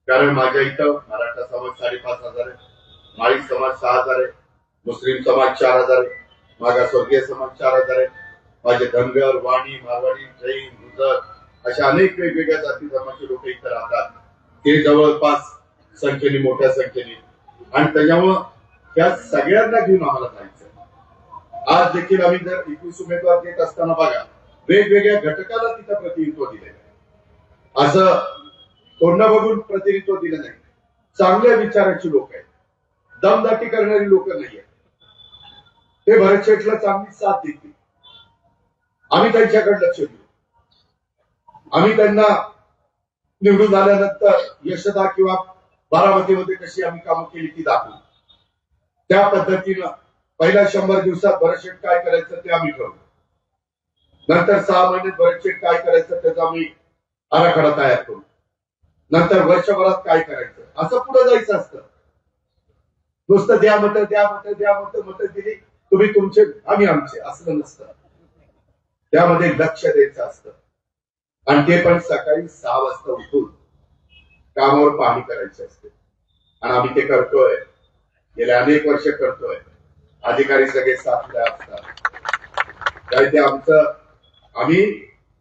कारण माझ्या इथं मराठा समाज 5,500 आहे, माळी समाज 6,000 आहे, मुस्लिम समाज 4,000 आहे, मागासवर्गीय समाज 4,000 आहे, माझे धनगर, वाणी, मारवाडी, जैन, गुजर अशा अनेक वेगवेगळ्या जाती धर्माचे लोक इथं राहतात. ते जवळपास संख्येने, मोठ्या संख्येने. आणि त्याच्यामुळं त्या सगळ्यांना घेऊन आम्हाला जायचं. आज देखील आम्ही जर 21 उमेदवार देत असताना बघा, वेगवेगळ्या घटकाला तिथं प्रतिनिधित्व दिलेलं आहे. असं तोंड बघून प्रतिनिधित्व दिलं नाही. चांगल्या विचाराची लोक आहेत, दमदाटी करणारी लोक नाही आहेत. ते भरत शेठला चांगली साथ देतील. आम्ही त्यांच्याकडे लक्ष देऊ. आम्ही त्यांना निवडून आल्यानंतर यशदा किंवा बारामतीमध्ये कशी आम्ही कामं केली ती दाखवू. त्या पद्धतीनं पहिल्या 100 दिवसात भरतशेठ काय करायचं ते आम्ही ठरवू. नंतर 6 महिन्यात भरतशेठ काय करायचं त्याचा आम्ही आराखडा तयार करू. नंतर वर्षभरात काय करायचं असं पुढे जायचं असतं. नुसतं द्या मत दिली तुम्ही तुमचे आम्ही आमचे असं नसतं. त्यामध्ये लक्ष द्यायचं असतं आणि ते पण सकाळी 6 वाजता उठून कामावर पाहणी करायची असते. आणि आम्ही ते करतोय, गेले अनेक वर्ष करतोय. अधिकारी सगळे साथला असतात. काय ते आमचं, आम्ही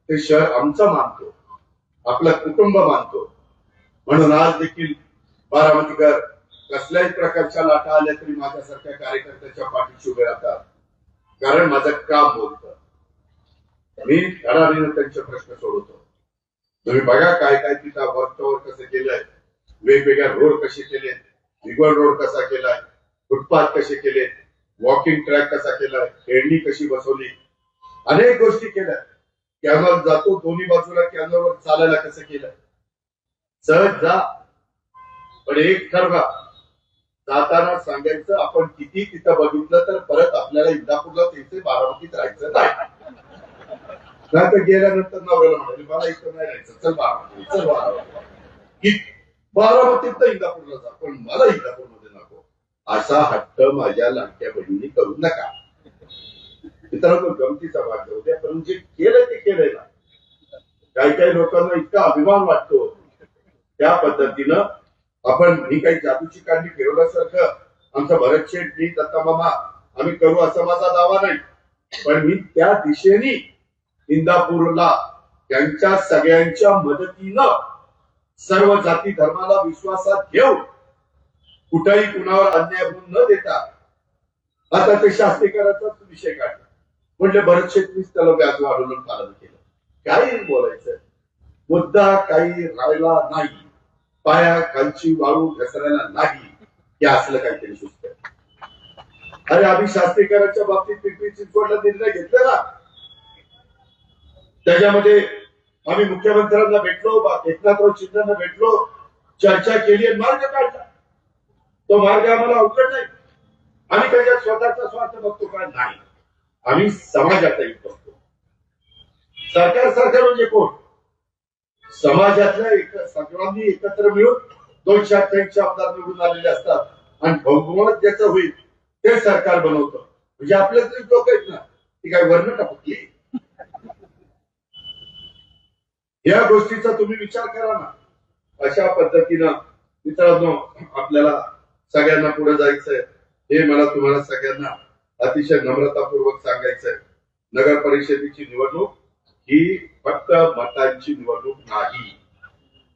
ते शहर आमचं मानतो, आपलं कुटुंब मानतो. म्हणून आज देखील बारामतीकर कसल्याही प्रकारच्या लाटा आल्या तरी माझ्यासारख्या कार्यकर्त्याच्या पाठीशी उभे राहतात. कारण माझं काम बोलतं. मी धडाडीनं त्यांचे प्रश्न सोडवतो. तुम्ही बघा काय काय तिथं वर्कवर कसं केलंय, वेगवेगळ्या रोड कसे केले, रिगवड रोड कसा केलाय, फुटपाथ कसे केले, वॉकिंग ट्रॅक कसा केलाय, खेळणी कशी बसवली, अनेक गोष्टी केल्या. कॅनॉल जातो दोन्ही बाजूला, कॅनॉलवर चालायला कसं केलं. सहज जा, पण एक ठरवा, जाताना सांगायचं आपण किती तिथं बघितलं तर परत आपल्याला इंदापूरला त्याचे बारामतीत राहायचं नाही. तर गेल्यानंतर नवऱ्याला म्हणाले मला इथं नाही राहायचं, चल बारामती, चल बारामती. बारामतीत तर इंदापूरला जा, पण मला इंदापूरमध्ये नको. असा हट्ट माझ्या लाडक्या बहिणींनी करू नका. मित्रांनो, गमतीचा भाग होत्या, पण जे केलंय ते केलंय ना. काही काही लोकांना इतका अभिमान वाटतो. त्या पद्धतीनं आपण ही काही जादूची काढणी फिरवल्यासारखं आमचा भरतशेठ, मी, दत्ता मामा आम्ही करू असा माझा दावा नाही. पण मी त्या दिशेने इंदापूरला त्यांच्या सगळ्यांच्या मदतीनं सर्व जाती धर्माला विश्वासात घेऊन कुठेही कुणावर अन्याय होऊन न देता आता ते शास्त्रीकरांचाच विषय काढला. म्हटले भरतशेठनीच त्याला व्याज वाढवून पालन केलं. काही बोलायचं, मुद्दा काही राहिला नाही, पाया खालची वाळू घसरायला नाही, हे असलं काहीतरी सुचत. अरे आम्ही शास्त्रीकरांच्या बाबतीत पिंपरी चिंचवडला निर्णय घेतला ना, त्याच्यामध्ये आम्ही मुख्यमंत्र्यांना भेटलो, एकनाथराव शिंदेना भेटलो, चर्चा केली आणि मार्ग काढला. तो मार्ग आम्हाला अवघड नाही. आम्ही त्याच्यात स्वतःचा स्वार्थ बघतो का नाही, आम्ही समाजाचा हित बघतो. सरकार म्हणजे कोण, समाजातल्या सर्वांनी एकत्र मिळून 288 आमदार निवडून आलेले असतात आणि बहुमत ज्याचं होईल ते सरकार बनवतं. म्हणजे आपल्या तरी लोक आहेत ना, ती काय वर्ण टाकली. या गोष्टीचा तुम्ही विचार करा ना. अशा पद्धतीनं मित्रांनो आपल्याला सगळ्यांना पुढे जायचंय, हे मला तुम्हाला सगळ्यांना अतिशय नम्रतापूर्वक सांगायचंय. नगर परिषदेची निवडणूक ही फक्त मतांची निवडणूक नाही.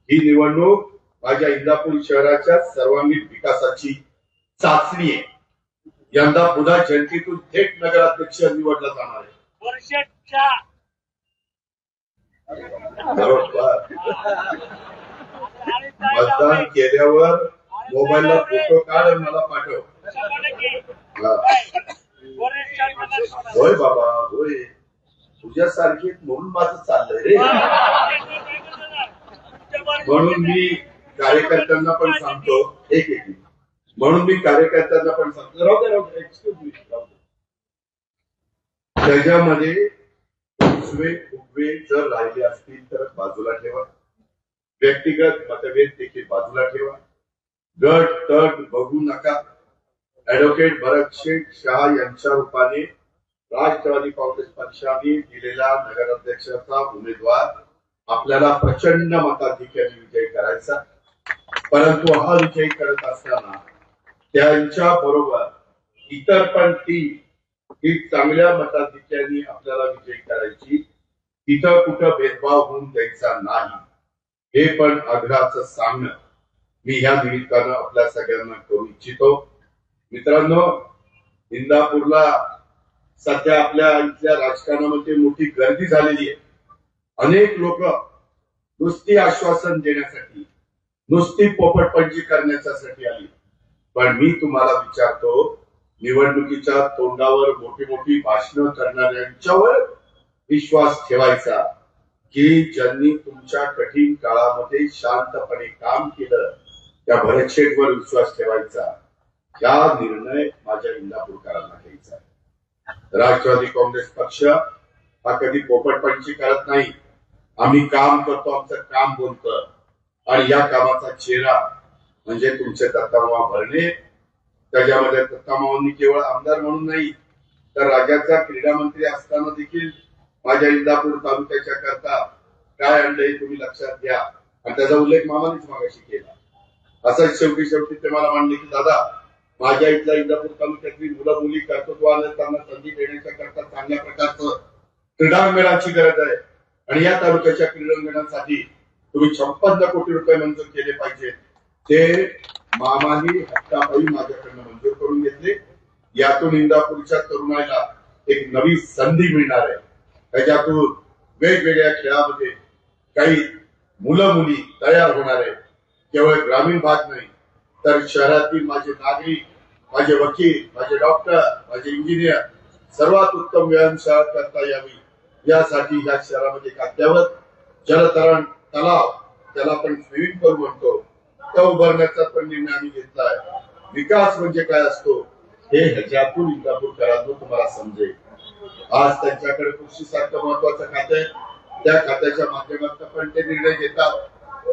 ही निवडणूक माझ्या इंदापूर शहराच्या सर्वांगीण विकासाची चाचणी आहे. यंदा पुन्हा जनतेतून थेट नगराध्यक्ष निवडला जाणार आहे. मतदान केल्यावर मोबाईलला फोटो काढ आणि मला पाठव. होय बाबा होय, तुझ्यासारखी म्हणून माझं चाललंय रे. म्हणून मी कार्यकर्त्यांना पण सांगतो, म्हणून मी कार्यकर्त्यांना पण सांगतो, राहू दे एक्सक्यूज मी, त्याच्यामध्ये उजवे जर राहिले असतील तर बाजूला ठेवा. व्यक्तिगत मतभेद देखील बाजूला ठेवा. गट तट बघू नका. ऍडव्होकेट भरतशेठ शाह यांच्या रूपाने राष्ट्रवादी काँग्रेस पक्षाने दिलेला नगराध्यक्षाचा उमेदवार आपल्याला प्रचंड मताधिक्याने विजयी करायचा. परंतु हा विजय करत असताना त्यांच्या बरोबर इतर पण ही चांगल्या मताधिक्याने आपल्याला विजयी करायची. तिथं कुठं भेदभाव होऊन द्यायचा नाही, हे पण आग्रहाचं सांगणं मी ह्या निमित्तानं आपल्या सगळ्यांना करू इच्छितो. मित्रांनो, इंदापूरला सध्या आपल्या इथल्या राजकारणामध्ये मोठी गर्दी झालेली आहे. अनेक लोक नुसती आश्वासन देण्यासाठी, नुसती पोपटपंची करण्यासाठी आली. पण मी तुम्हाला विचारतो, निवडणुकीच्या तोंडावर मोठी मोठी भाषणं करणाऱ्यांच्यावर विश्वास ठेवायचा की ज्यांनी तुमच्या कठीण काळामध्ये शांतपणे काम केलं त्या भरत शेठवर विश्वास ठेवायचा, हा निर्णय माझ्या इंदापूरकरांना घ्यायचा आहे. राष्ट्रवादी काँग्रेस पक्ष हा कधी पोपटपंची करत नाही. आम्ही काम करतो, आमचं काम बोलतं. आणि या कामाचा चेहरा म्हणजे तुमचे दत्तामामा भरणे. त्याच्यामध्ये दत्तामामांनी केवळ आमदार म्हणून नाही तर राज्याचा क्रीडा मंत्री असताना देखील माझ्या इंदापूर तालुक्याच्या करता काय आणलंय तुम्ही लक्षात घ्या. आणि त्याचा उल्लेख मामानेच मागाशी केला. असंच शेवटी ते मला म्हणले की दादा, माझ्या इथल्या इंदापूर तालुक्यातली मुलं मुली कर्तृत्वाने त्यांना संधी देण्याच्या करता चांगल्या प्रकारचं क्रीडांगणाची गरज आहे. आणि या तालुक्याच्या क्रीडांगणासाठी तुम्ही 56 कोटी रुपये मंजूर केले पाहिजे. ते मामानी हप्तापायी माझ्याकडनं मंजूर करून घेतले. यातून इंदापूरच्या तरुणाला एक नवी संधी मिळणार आहे. त्याच्यातून वेगवेगळ्या खेळामध्ये काही मुलं मुली तयार होणार आहे. केवळ ग्रामीण भाग नाही तर शहरातील माझे नागरिक, माझे वकील, माझे डॉक्टर, माझे इंजिनियर सर्वात उत्तम व्यायामशाळा करता यावी यासाठी या शहरामध्ये एक अद्ययावत जलतरण तलाव, त्याला आपण स्विमिंग पूल म्हणतो, तो उभारण्याचा पण निर्णय आम्ही घेतला आहे. विकास म्हणजे काय असतो हे ह्याच्यातून इंदापूरकरांना तुम्हाला समजेल. आज त्यांच्याकडे कृषीसारखं महत्वाचं खातं आहे. त्या खात्याच्या माध्यमातून पण ते निर्णय घेतात.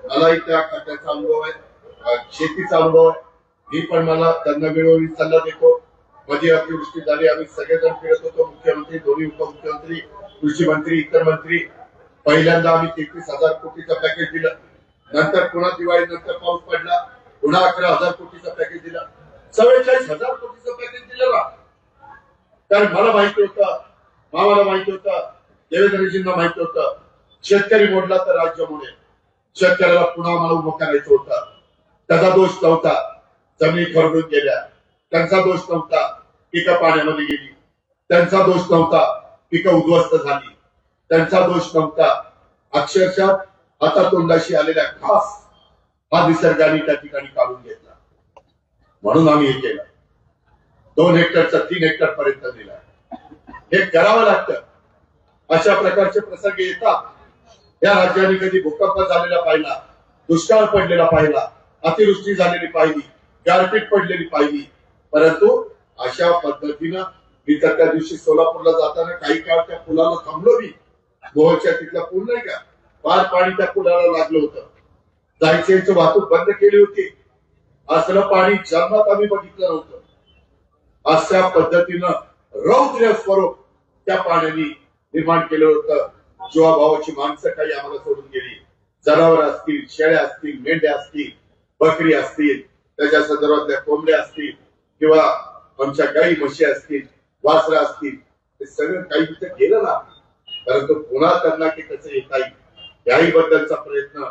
मलाही त्या खात्याचा अनुभव आहे, शेतीचा अनुभव आहे. मी पण मला त्यांना वेळोवेळी सल्ला देतो. मध्ये अतिवृष्टी झाली, आम्ही सगळेजण फिरत होतो, मुख्यमंत्री, दोन्ही उपमुख्यमंत्री, कृषी मंत्री, इतर मंत्री. पहिल्यांदा आम्ही 33,000 कोटीचं पॅकेज दिलं. नंतर पुन्हा दिवाळी नंतर पाऊस पडला, पुन्हा 11,000 कोटीचं पॅकेज दिलं. 44,000 कोटीचं पॅकेज दिलं ना. कारण मला माहिती होतं, मामाला माहिती होतं, देवेंद्रजींना माहिती होतं, शेतकरी मोडला तर राज्य मोडेल. शेतकऱ्याला पुन्हा मला उभं करायचं होतं. त्याचा दोष नव्हता जमिनी खरडून गेल्या, त्यांचा दोष नव्हता पिकं पाण्यामध्ये गेली, त्यांचा दोष नव्हता पिकं उद्ध्वस्त झाली, त्यांचा दोष नव्हता अक्षरशः हातातोंडाशी आलेल्या घास हा निसर्गाने त्या ठिकाणी काढून घेतला. म्हणून आम्ही हे केलं. 2 हेक्टरचा 3 हेक्टर पर्यंत दिला. हे करावं लागतं. अशा प्रकारचे प्रसंग येतात. या राज्याने कधी भूकंप झालेला पाहिला, दुष्काळ पडलेला पाहिला, अतिवृष्टी झालेली पाहिली, गारपीट पडलेली पाहिली. परंतु अशा पद्धतीनं मी तर त्या दिवशी सोलापूरला जाताना काही काळ त्या पुलाला थांबलो. मी मोहोळच्या तिथला पूल नाही का, फार पाणी त्या पुलाला लागलं होतं. जायची वाहतूक बंद केली होती. असलं पाणी जन्मात आम्ही बघितलं नव्हतं. अशा पद्धतीनं रौद्र स्वरूप त्या पाण्याने निर्माण केलं होतं. जीवाभावाची माणसं काही आम्हाला सोडून गेली. जनावर असतील, शेळ्या असतील, मेंढ्या असतील, बकरी असतील, त्याच्या संदर्भातल्या कोंबड्या असतील किंवा आमच्या गाई म्हशी असतील, वासरं असतील, हे सगळं काही तिथे गेलं ना. परंतु पुन्हा त्यांना की कसं येता येईल याही बद्दलचा प्रयत्न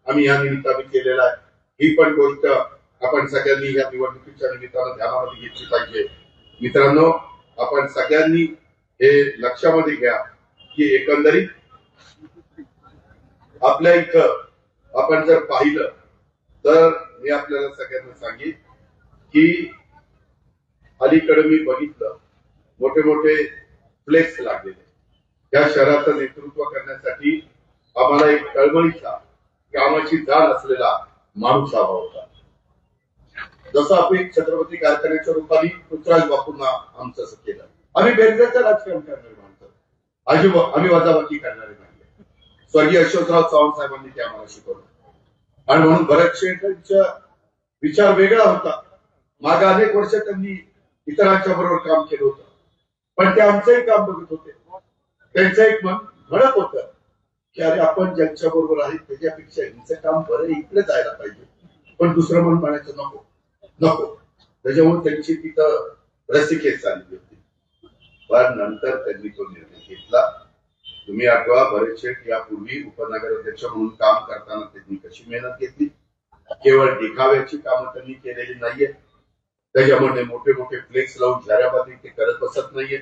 आम्ही या निमित्ताने केलेला आहे. ही पण गोष्ट आपण सगळ्यांनी या निवडणुकीच्या निमित्तानं ध्यानामध्ये घेतली पाहिजे. मित्रांनो, आपण सगळ्यांनी हे लक्षामध्ये घ्या की एकंदरीत आपल्या इथं आपण जर पाहिलं तर मी आपल्याला सगळ्यांना सांगेन की अलीकडे मी बघितलं मोठे मोठे फ्लेक्स लागलेले. या शहराचं नेतृत्व करण्यासाठी आम्हाला एक तळमळीचा, कामाची जाण असलेला माणूस हवा होता. जसं आपण छत्रपती कारखान्याच्या रूपाने पृथ्वीराज बापूंना आमचं असं केलं. आम्ही बेरजेचं राजकारण करणारे माणसं, आम्ही वजाबाकी करणारे नाही. स्वर्गीय अशोकराव चव्हाण साहेबांनी ते आम्हाला शिकवलं. आणि म्हणून भरत शेठचा विचार वेगळा होता. मागे अनेक वर्ष त्यांनी इतरांच्या बरोबर काम केलं होतं, पण ते आमचंही काम बघत होते. त्यांचं एक म्हणत होतं की अरे आपण ज्यांच्या बरोबर आहे त्याच्यापेक्षा हिचं काम बरं, इकडे जायला पाहिजे, पण दुसरं मन म्हणायचं नको नको. त्याच्यामुळे त्यांची तिथं रसिकेत चालली होती. पण नंतर त्यांनी तो निर्णय घेतला. तुम्ही आठवा, भरत शेठ यापूर्वी उपनगराध्यक्ष म्हणून काम करताना त्यांनी कशी मेहनत घेतली. केवळ दिखाव्याची कामं त्यांनी केलेली नाहीये. त्याच्यामध्ये मोठे मोठे फ्लेक्स लावून जाहिराती ते करत बसत नाहीये.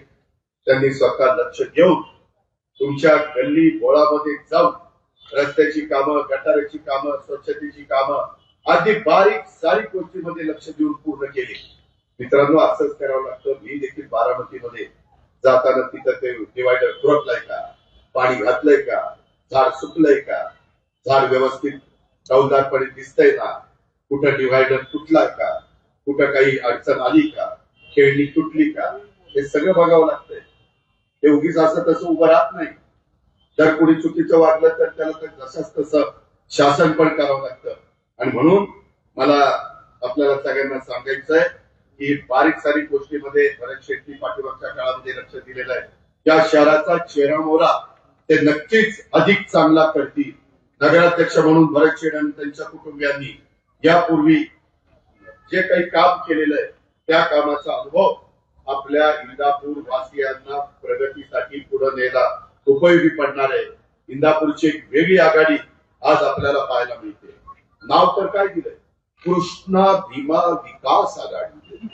त्यांनी स्वतः लक्ष देऊन तुमच्या गल्ली बोळामध्ये जाऊन रस्त्याची कामं, गटाराची कामं, स्वच्छतेची कामं आदी बारीक सारीक गोष्टीमध्ये लक्ष देऊन पूर्ण केले. मित्रांनो, असंच करावं लागतं. मी देखील बारामतीमध्ये जाताना तिथं ते डिवायडर खुरपलाय का, पाणी घातलंय का, झाड झाड व्यवस्थित डौलदारपणे दिसतंय ना, कुठं डिव्हायडर तुटला का, कुठं काही अडचण आली का, खेळणी तुटली का, हे सगळं बघावं लागतंय. हे उगीच असं तसं उभं राहत नाही. जर कोणी चुकीचं वागलं तर त्याला तर जसंच तसं शासन पण करावं लागतं. आणि म्हणून मला आपल्याला सगळ्यांना सांगायचं आहे की बारीक सारीक गोष्टीमध्ये भरत शेट्टी पाठीमागच्या काळामध्ये लक्ष दिलेलं आहे. या शहराचा चेहरा मोहरा ते नक्कीच अधिक चांगला करतील. नगराध्यक्ष म्हणून भरत शेठ आणि त्यांच्या कुटुंबियांनी यापूर्वी जे काही काम केलेलं आहे त्या कामाचा अनुभव आपल्या इंदापूर वासियांना प्रगतीसाठी पुढे न्यायला उपयोगी पडणार आहे. इंदापूरची एक वेगळी आघाडी आज आपल्याला पाहायला मिळते. नाव तर काय दिलंय, कृष्णा भीमा विकास आघाडी.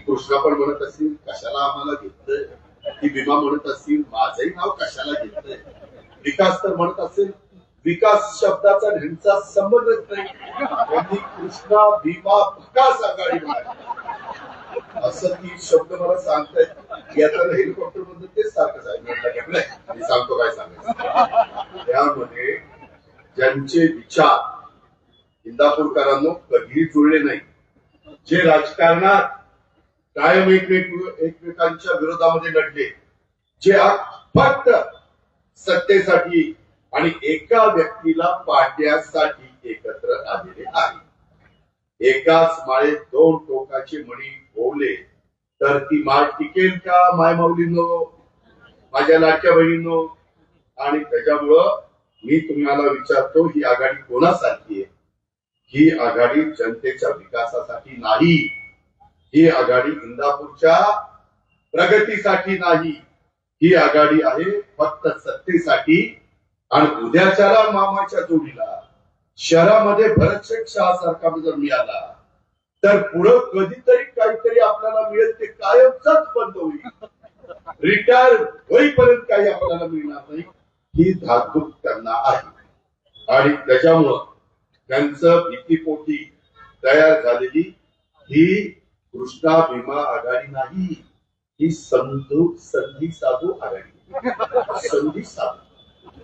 कृष्णा पण म्हणत असतील कशाला आम्हाला घेतलंय, ती भीमा म्हणत असतील माझंही नाव कशाला घेतलंय, विकास तर म्हणत असेल विकास शब्दाचा ह्यांचा संबंधच नाही, त्यांनी कृष्णा भीमा विकास आघाडी म्हणाली. असं ती शब्द मला सांगतायत याचा हेलिकॉप्टर मधून तेच सारखं सांगितलं. मी सांगतो काय सांगायचं. त्यामध्ये ज्यांचे विचार इंदापूरकरांनो कधीही जुळले नाही, जे राजकारणात कायम एकमेकांच्या विरोधामध्ये लढले, जे फक्त सत्तेसाठी आणि एका व्यक्तीला पाडण्यासाठी एकत्र आलेले आहे. एकाच माळेत दोन टोकाचे मणी ओवले तर ती माळ टिकेल का मायमाऊलीनो, माझ्या लाडक्या बहिणींनो. आणि त्याच्यामुळं मी तुम्हाला विचारतो, ही आघाडी कोणासाठी आहे? ही आघाडी जनतेच्या विकासासाठी नाही, ही आघाडी इंदापूरच्या प्रगतीसाठी नाही, ही आघाडी आहे फक्त सत्तेसाठी. आणि उद्याच्याला मामाच्या जोडीला शहरामध्ये भरतशेठ शाह सारखा जर मिळाला तर पुढं कधीतरी काहीतरी आपल्याला मिळेल, ते कायमचाच बंद होईल. रिटायर होईपर्यंत काही आपल्याला मिळणार नाही, ही धाकधूक त्यांना आहे. आणि त्याच्यामुळं त्यांचं भीतीपोटी तयार झालेली ही कृष्णा भीमा आघाडी नाही, ही संधी साधू आघाडी. संधी साधू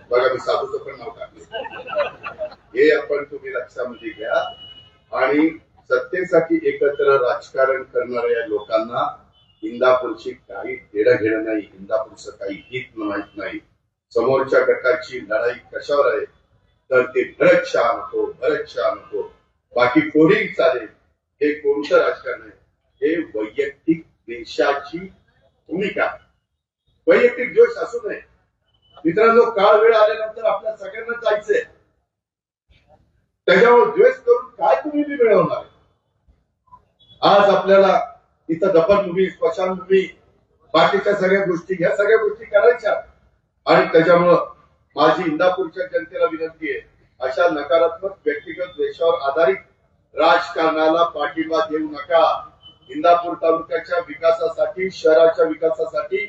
बघा, मी साधूचं पण नाव टाकले, हे आपण तुम्ही लक्षामध्ये घ्या. आणि सत्तेसाठी एकत्र राजकारण करणाऱ्या लोकांना इंदापूरची काही देणं घेणं नाही, इंदापूरचं काही हित माहित नाही. समोरच्या गटाची लढाई कशावर आहे तर ते भरत शाह नको, भरत शाह नको, बाकी कोणी चालेल. हे कोणतं राजकारण आहे? हे वैयक्तिक देशाची भूमिका, वैयक्तिक द्वेष असू नये. मित्रांनो, काळ वेळ आल्यानंतर आपल्या सगळ्यांना जायचंय, त्याच्यावर द्वेष करून काय तुम्ही मिळवणार? आज आपल्याला इथं दफनभूमी, स्मशानभूमी, बाकीच्या सगळ्या गोष्टी, ह्या सगळ्या गोष्टी करायच्या. आणि त्याच्यामुळं माझी इंदापूरच्या जनतेला विनंती आहे, अशा नकारात्मक व्यक्तिगत द्वेषावर आधारित राजकारणाला पाठिंबा देऊ नका. इंदापूर तालुक्याच्या विकासासाठी, शहराच्या विकासासाठी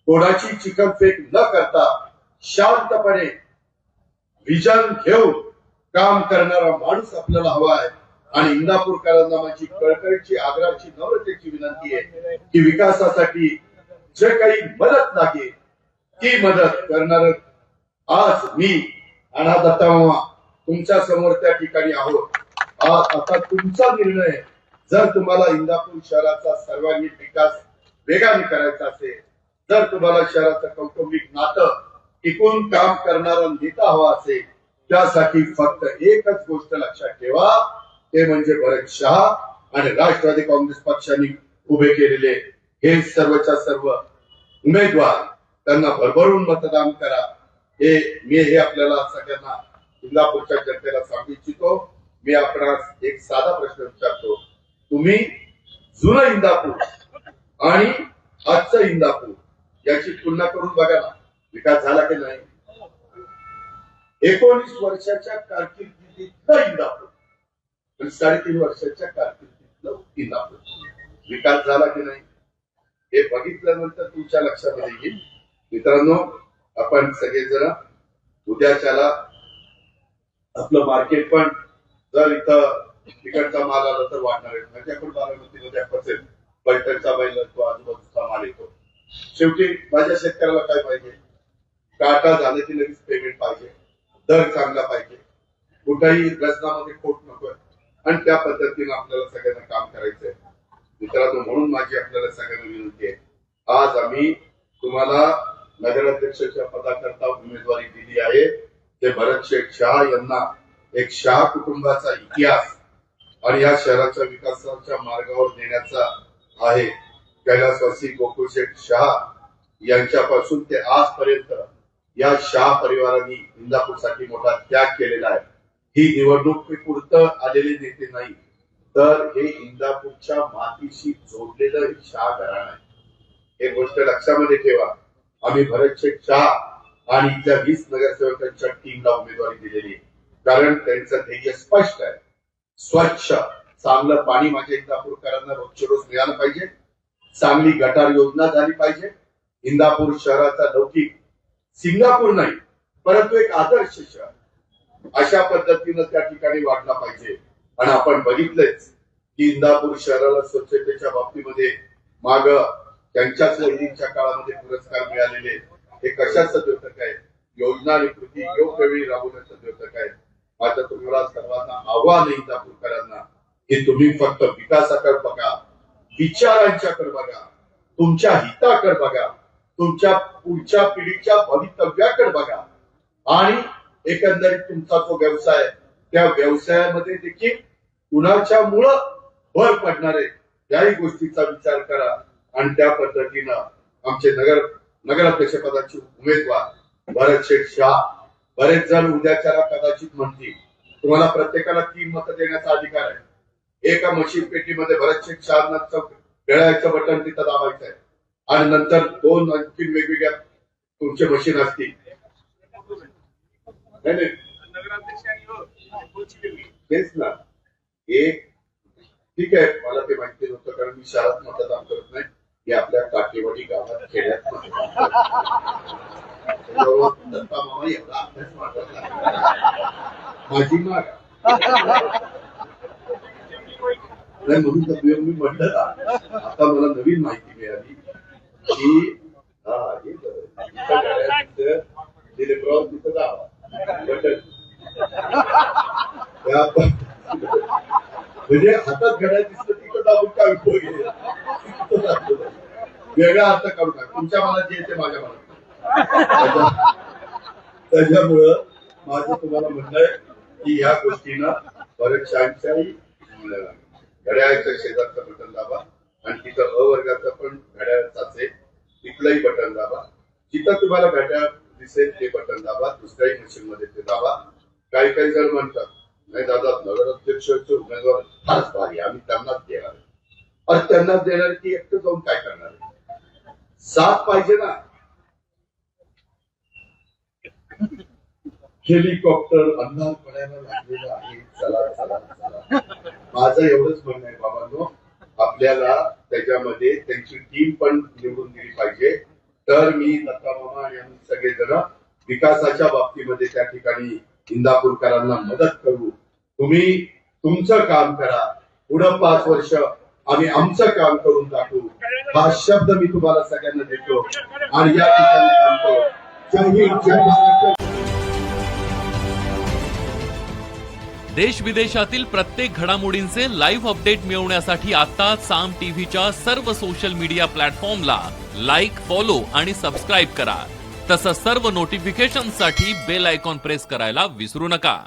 कोणाची चिकनफेक न करता शांतपणे विजन घेऊन काम करणारा माणूस आपल्याला हवा आहे. आणि इंदापूरकरांना माझी कळकळीची, आग्रहाची, नम्रतेची विनंती आहे की विकासासाठी जे काही मदत लागेल ती मदत करणार. आज मी अनाथ दत्तामामा तुमच्या समोर त्या ठिकाणी आहोत. आता तुमचा निर्णय. जर तुम्हाला इंदापूर शहराचा सर्वांगीण विकास वेगाने करायचा असेल, जर तुम्हाला शहराचं कौटुंबिक नातं टिकून काम करणारा नेता हवा असेल, त्यासाठी फक्त एकच गोष्ट लक्षात ठेवा, ते म्हणजे भरत शाह आणि राष्ट्रवादी काँग्रेस पक्षाने उभे केलेले हे सर्वच्या सर्व उमेदवार, त्यांना भरभरून मतदान करा. हे आपल्याला सगळ्यांना इंदापूरच्या जनतेला सांगू इच्छितो. मी आपणास एक साधा प्रश्न विचारतो, तुम्ही जुनं इंदापूर आणि आजचं इंदापूर याची तुलना करून बघा ना, विकास झाला की नाही? 19 वर्षाच्या कारकिर्दीतलं इंदापूर, 3.5 वर्षाच्या कारकिर्दीतलं इंदापूर विकास झाला की नाही हे बघितल्यानंतर तुमच्या लक्षामध्ये येईल. मित्रांनो, आपण सगळेजण उद्याच्याला आपलं मार्केट पण जर इथं तिकडचा माल आला तर वाढणार आहे. माझ्याकडून बारामतीमध्ये पसेल पैठणचा बैल असतो, आजूबाजूचा माल येतो. शेवटी माझ्या शेतकऱ्याला काय पाहिजे? काटा झाले की लगेच पेमेंट पाहिजे, दर चांगला पाहिजे. कुठेही रचनामध्ये खोट नकोय आणि त्या पद्धतीने आपल्याला सगळ्यांना काम करायचंय. मित्रांनो, म्हणून माझी आपल्याला सगळ्यांना विनंती आहे, आज आम्ही तुम्हाला नगराध्यक्षाच्या पदाकरता उमेदवारी दिली आहे. ते भरत शेठ शाह यांना एक शाह कुटुंबाचा इतिहास आणि या शहराच्या विकासाच्या मार्गावर नेण्याचा आहे. कैलासवासी गोकुळ शेठ शाह यांच्यापासून ते आजपर्यंत या शाह परिवाराने इंदापूरसाठी मोठा त्याग केलेला आहे. ही निवडणुकीपुरतं आलेले नेते नाही, तर हे इंदापूरच्या मातीशी जोडलेलं शाह घराणं आहे. हे गोष्ट लक्षामध्ये ठेवा. आम्ही भरत शेठ शाह आणि इथल्या 20 नगरसेवकांच्या टीमला उमेदवारी दिलेली आहे, कारण त्यांचं ध्येय स्पष्ट आहे. स्वच्छ चांगलं पाणी माझ्या इंदापूरकरांना रोजचे रोज मिळालं पाहिजे. चांगली गटार योजना झाली पाहिजे. इंदापूर शहराचा लौकिक सिंगापूर नाही, परंतु एक आदर्श शहर अशा पद्धतीनं त्या ठिकाणी वाढला पाहिजे. आणि आपण बघितलेच की इंदापूर शहराला स्वच्छतेच्या बाबतीमध्ये माग त्यांच्याच वडिलांच्या काळामध्ये पुरस्कार मिळालेले हे कशाचं द्योतक आहे? योजना आणि कृती योग्य वेळी राबवण्याचं द्योतक आहे. माझं तुम्हाला सर्वांना आव्हान आहे इंदापूरकरांना की तुम्ही फक्त विकासाकडे बघा, विचारांच्याकडे बघा, तुमच्या हिताकडे बघा, तुमच्या पुढच्या पिढीच्या भवितव्याकडे बघा आणि एकंदरीत तुमचा जो व्यवसाय आहे त्या व्यवसायामध्ये देखील कुणाच्या मुळे भर पडणार आहे याही गोष्टीचा विचार करा. आणि त्या पद्धतीनं आमचे नगराध्यक्ष पदाचे उमेदवार भरत शेठ शाह, बरेच जण उद्याच्याला कदाचित म्हणतील तुम्हाला प्रत्येकाला 3 मतं देण्याचा अधिकार आहे. एका मशीन पेटीमध्ये भरत शेठ शाह घड्याळाचं बटन तिथं दाबायचं आहे आणि नंतर 2 आणखी वेगवेगळ्या तुमचे मशीन असतील. तेच ना, एक ठीक आहे, मला ते माहिती नव्हतं कारण मी शहरात मतदान करत नाही. हे आपल्या काटेवाडी गावात खेड्यात दत्ता मामा एवढा अभ्यास वाटत माझी माग नाही म्हणून तर मी म्हटलं ना, आता मला नवीन माहिती मिळाली की दिलीपराव तिथं जावा म्हणजे हातात घड्याळ दिसलं तिथं दाबून काय उपयोग आहे? वेगळा अर्थ काढू नका. तुमच्या मनात जे येते माझ्या मनात. त्याच्यामुळं माझं तुम्हाला म्हणणं आहे की या गोष्टीनं बऱ्याचशांच्याही घड्याळाच्या शेजारचं बटन दाबा आणि तिथं अ वर्गाचं पण घड्याळाचाच आहे, तिथलंही बटन दाबा. जिथं तुम्हाला घड्याळ दिसेल ते बटन दाबा, दुसऱ्याही मशीन मध्ये ते दाबा. काही जण म्हणतात नाही दादा, नगराध्यक्षाचे उमेदवार फारच भारी, आम्ही त्यांनाच देणार. अरे त्यांनाच देणार की एकटं जाऊन काय करणार? साथ पाहिजे ना. हेलिकॉप्टर अंधार पडायला लागलेला आहे. चला चला चला. माझं एवढंच म्हणणं आहे बाबांनो, आपल्याला त्याच्यामध्ये त्यांची टीम पण निवडून दिली पाहिजे. तर मी दत्ता मामा आणि आम्ही सगळेजण विकासाच्या बाबतीमध्ये त्या ठिकाणी इंदापूरकरांना मदत करू. तुम्ही तुमचं काम करा, पुढं 5 वर्ष आम्ही आमचं काम करून दाखवू. हा शब्द मी तुम्हाला सगळ्यांना देतो आणि या ठिकाणी सांगतो. जय हिंद, जय महाराष्ट्र. देश विदेशातील प्रत्येक घडामोडींचे लाईव्ह अपडेट मिळवण्यासाठी आता साम टीव्हीच्या सर्व सोशल मीडिया प्लॅटफॉर्मला लाईक, फॉलो आणि सबस्क्राईब करा. तसंच सर्व नोटिफिकेशनसाठी बेल आयकॉन प्रेस करायला विसरू नका.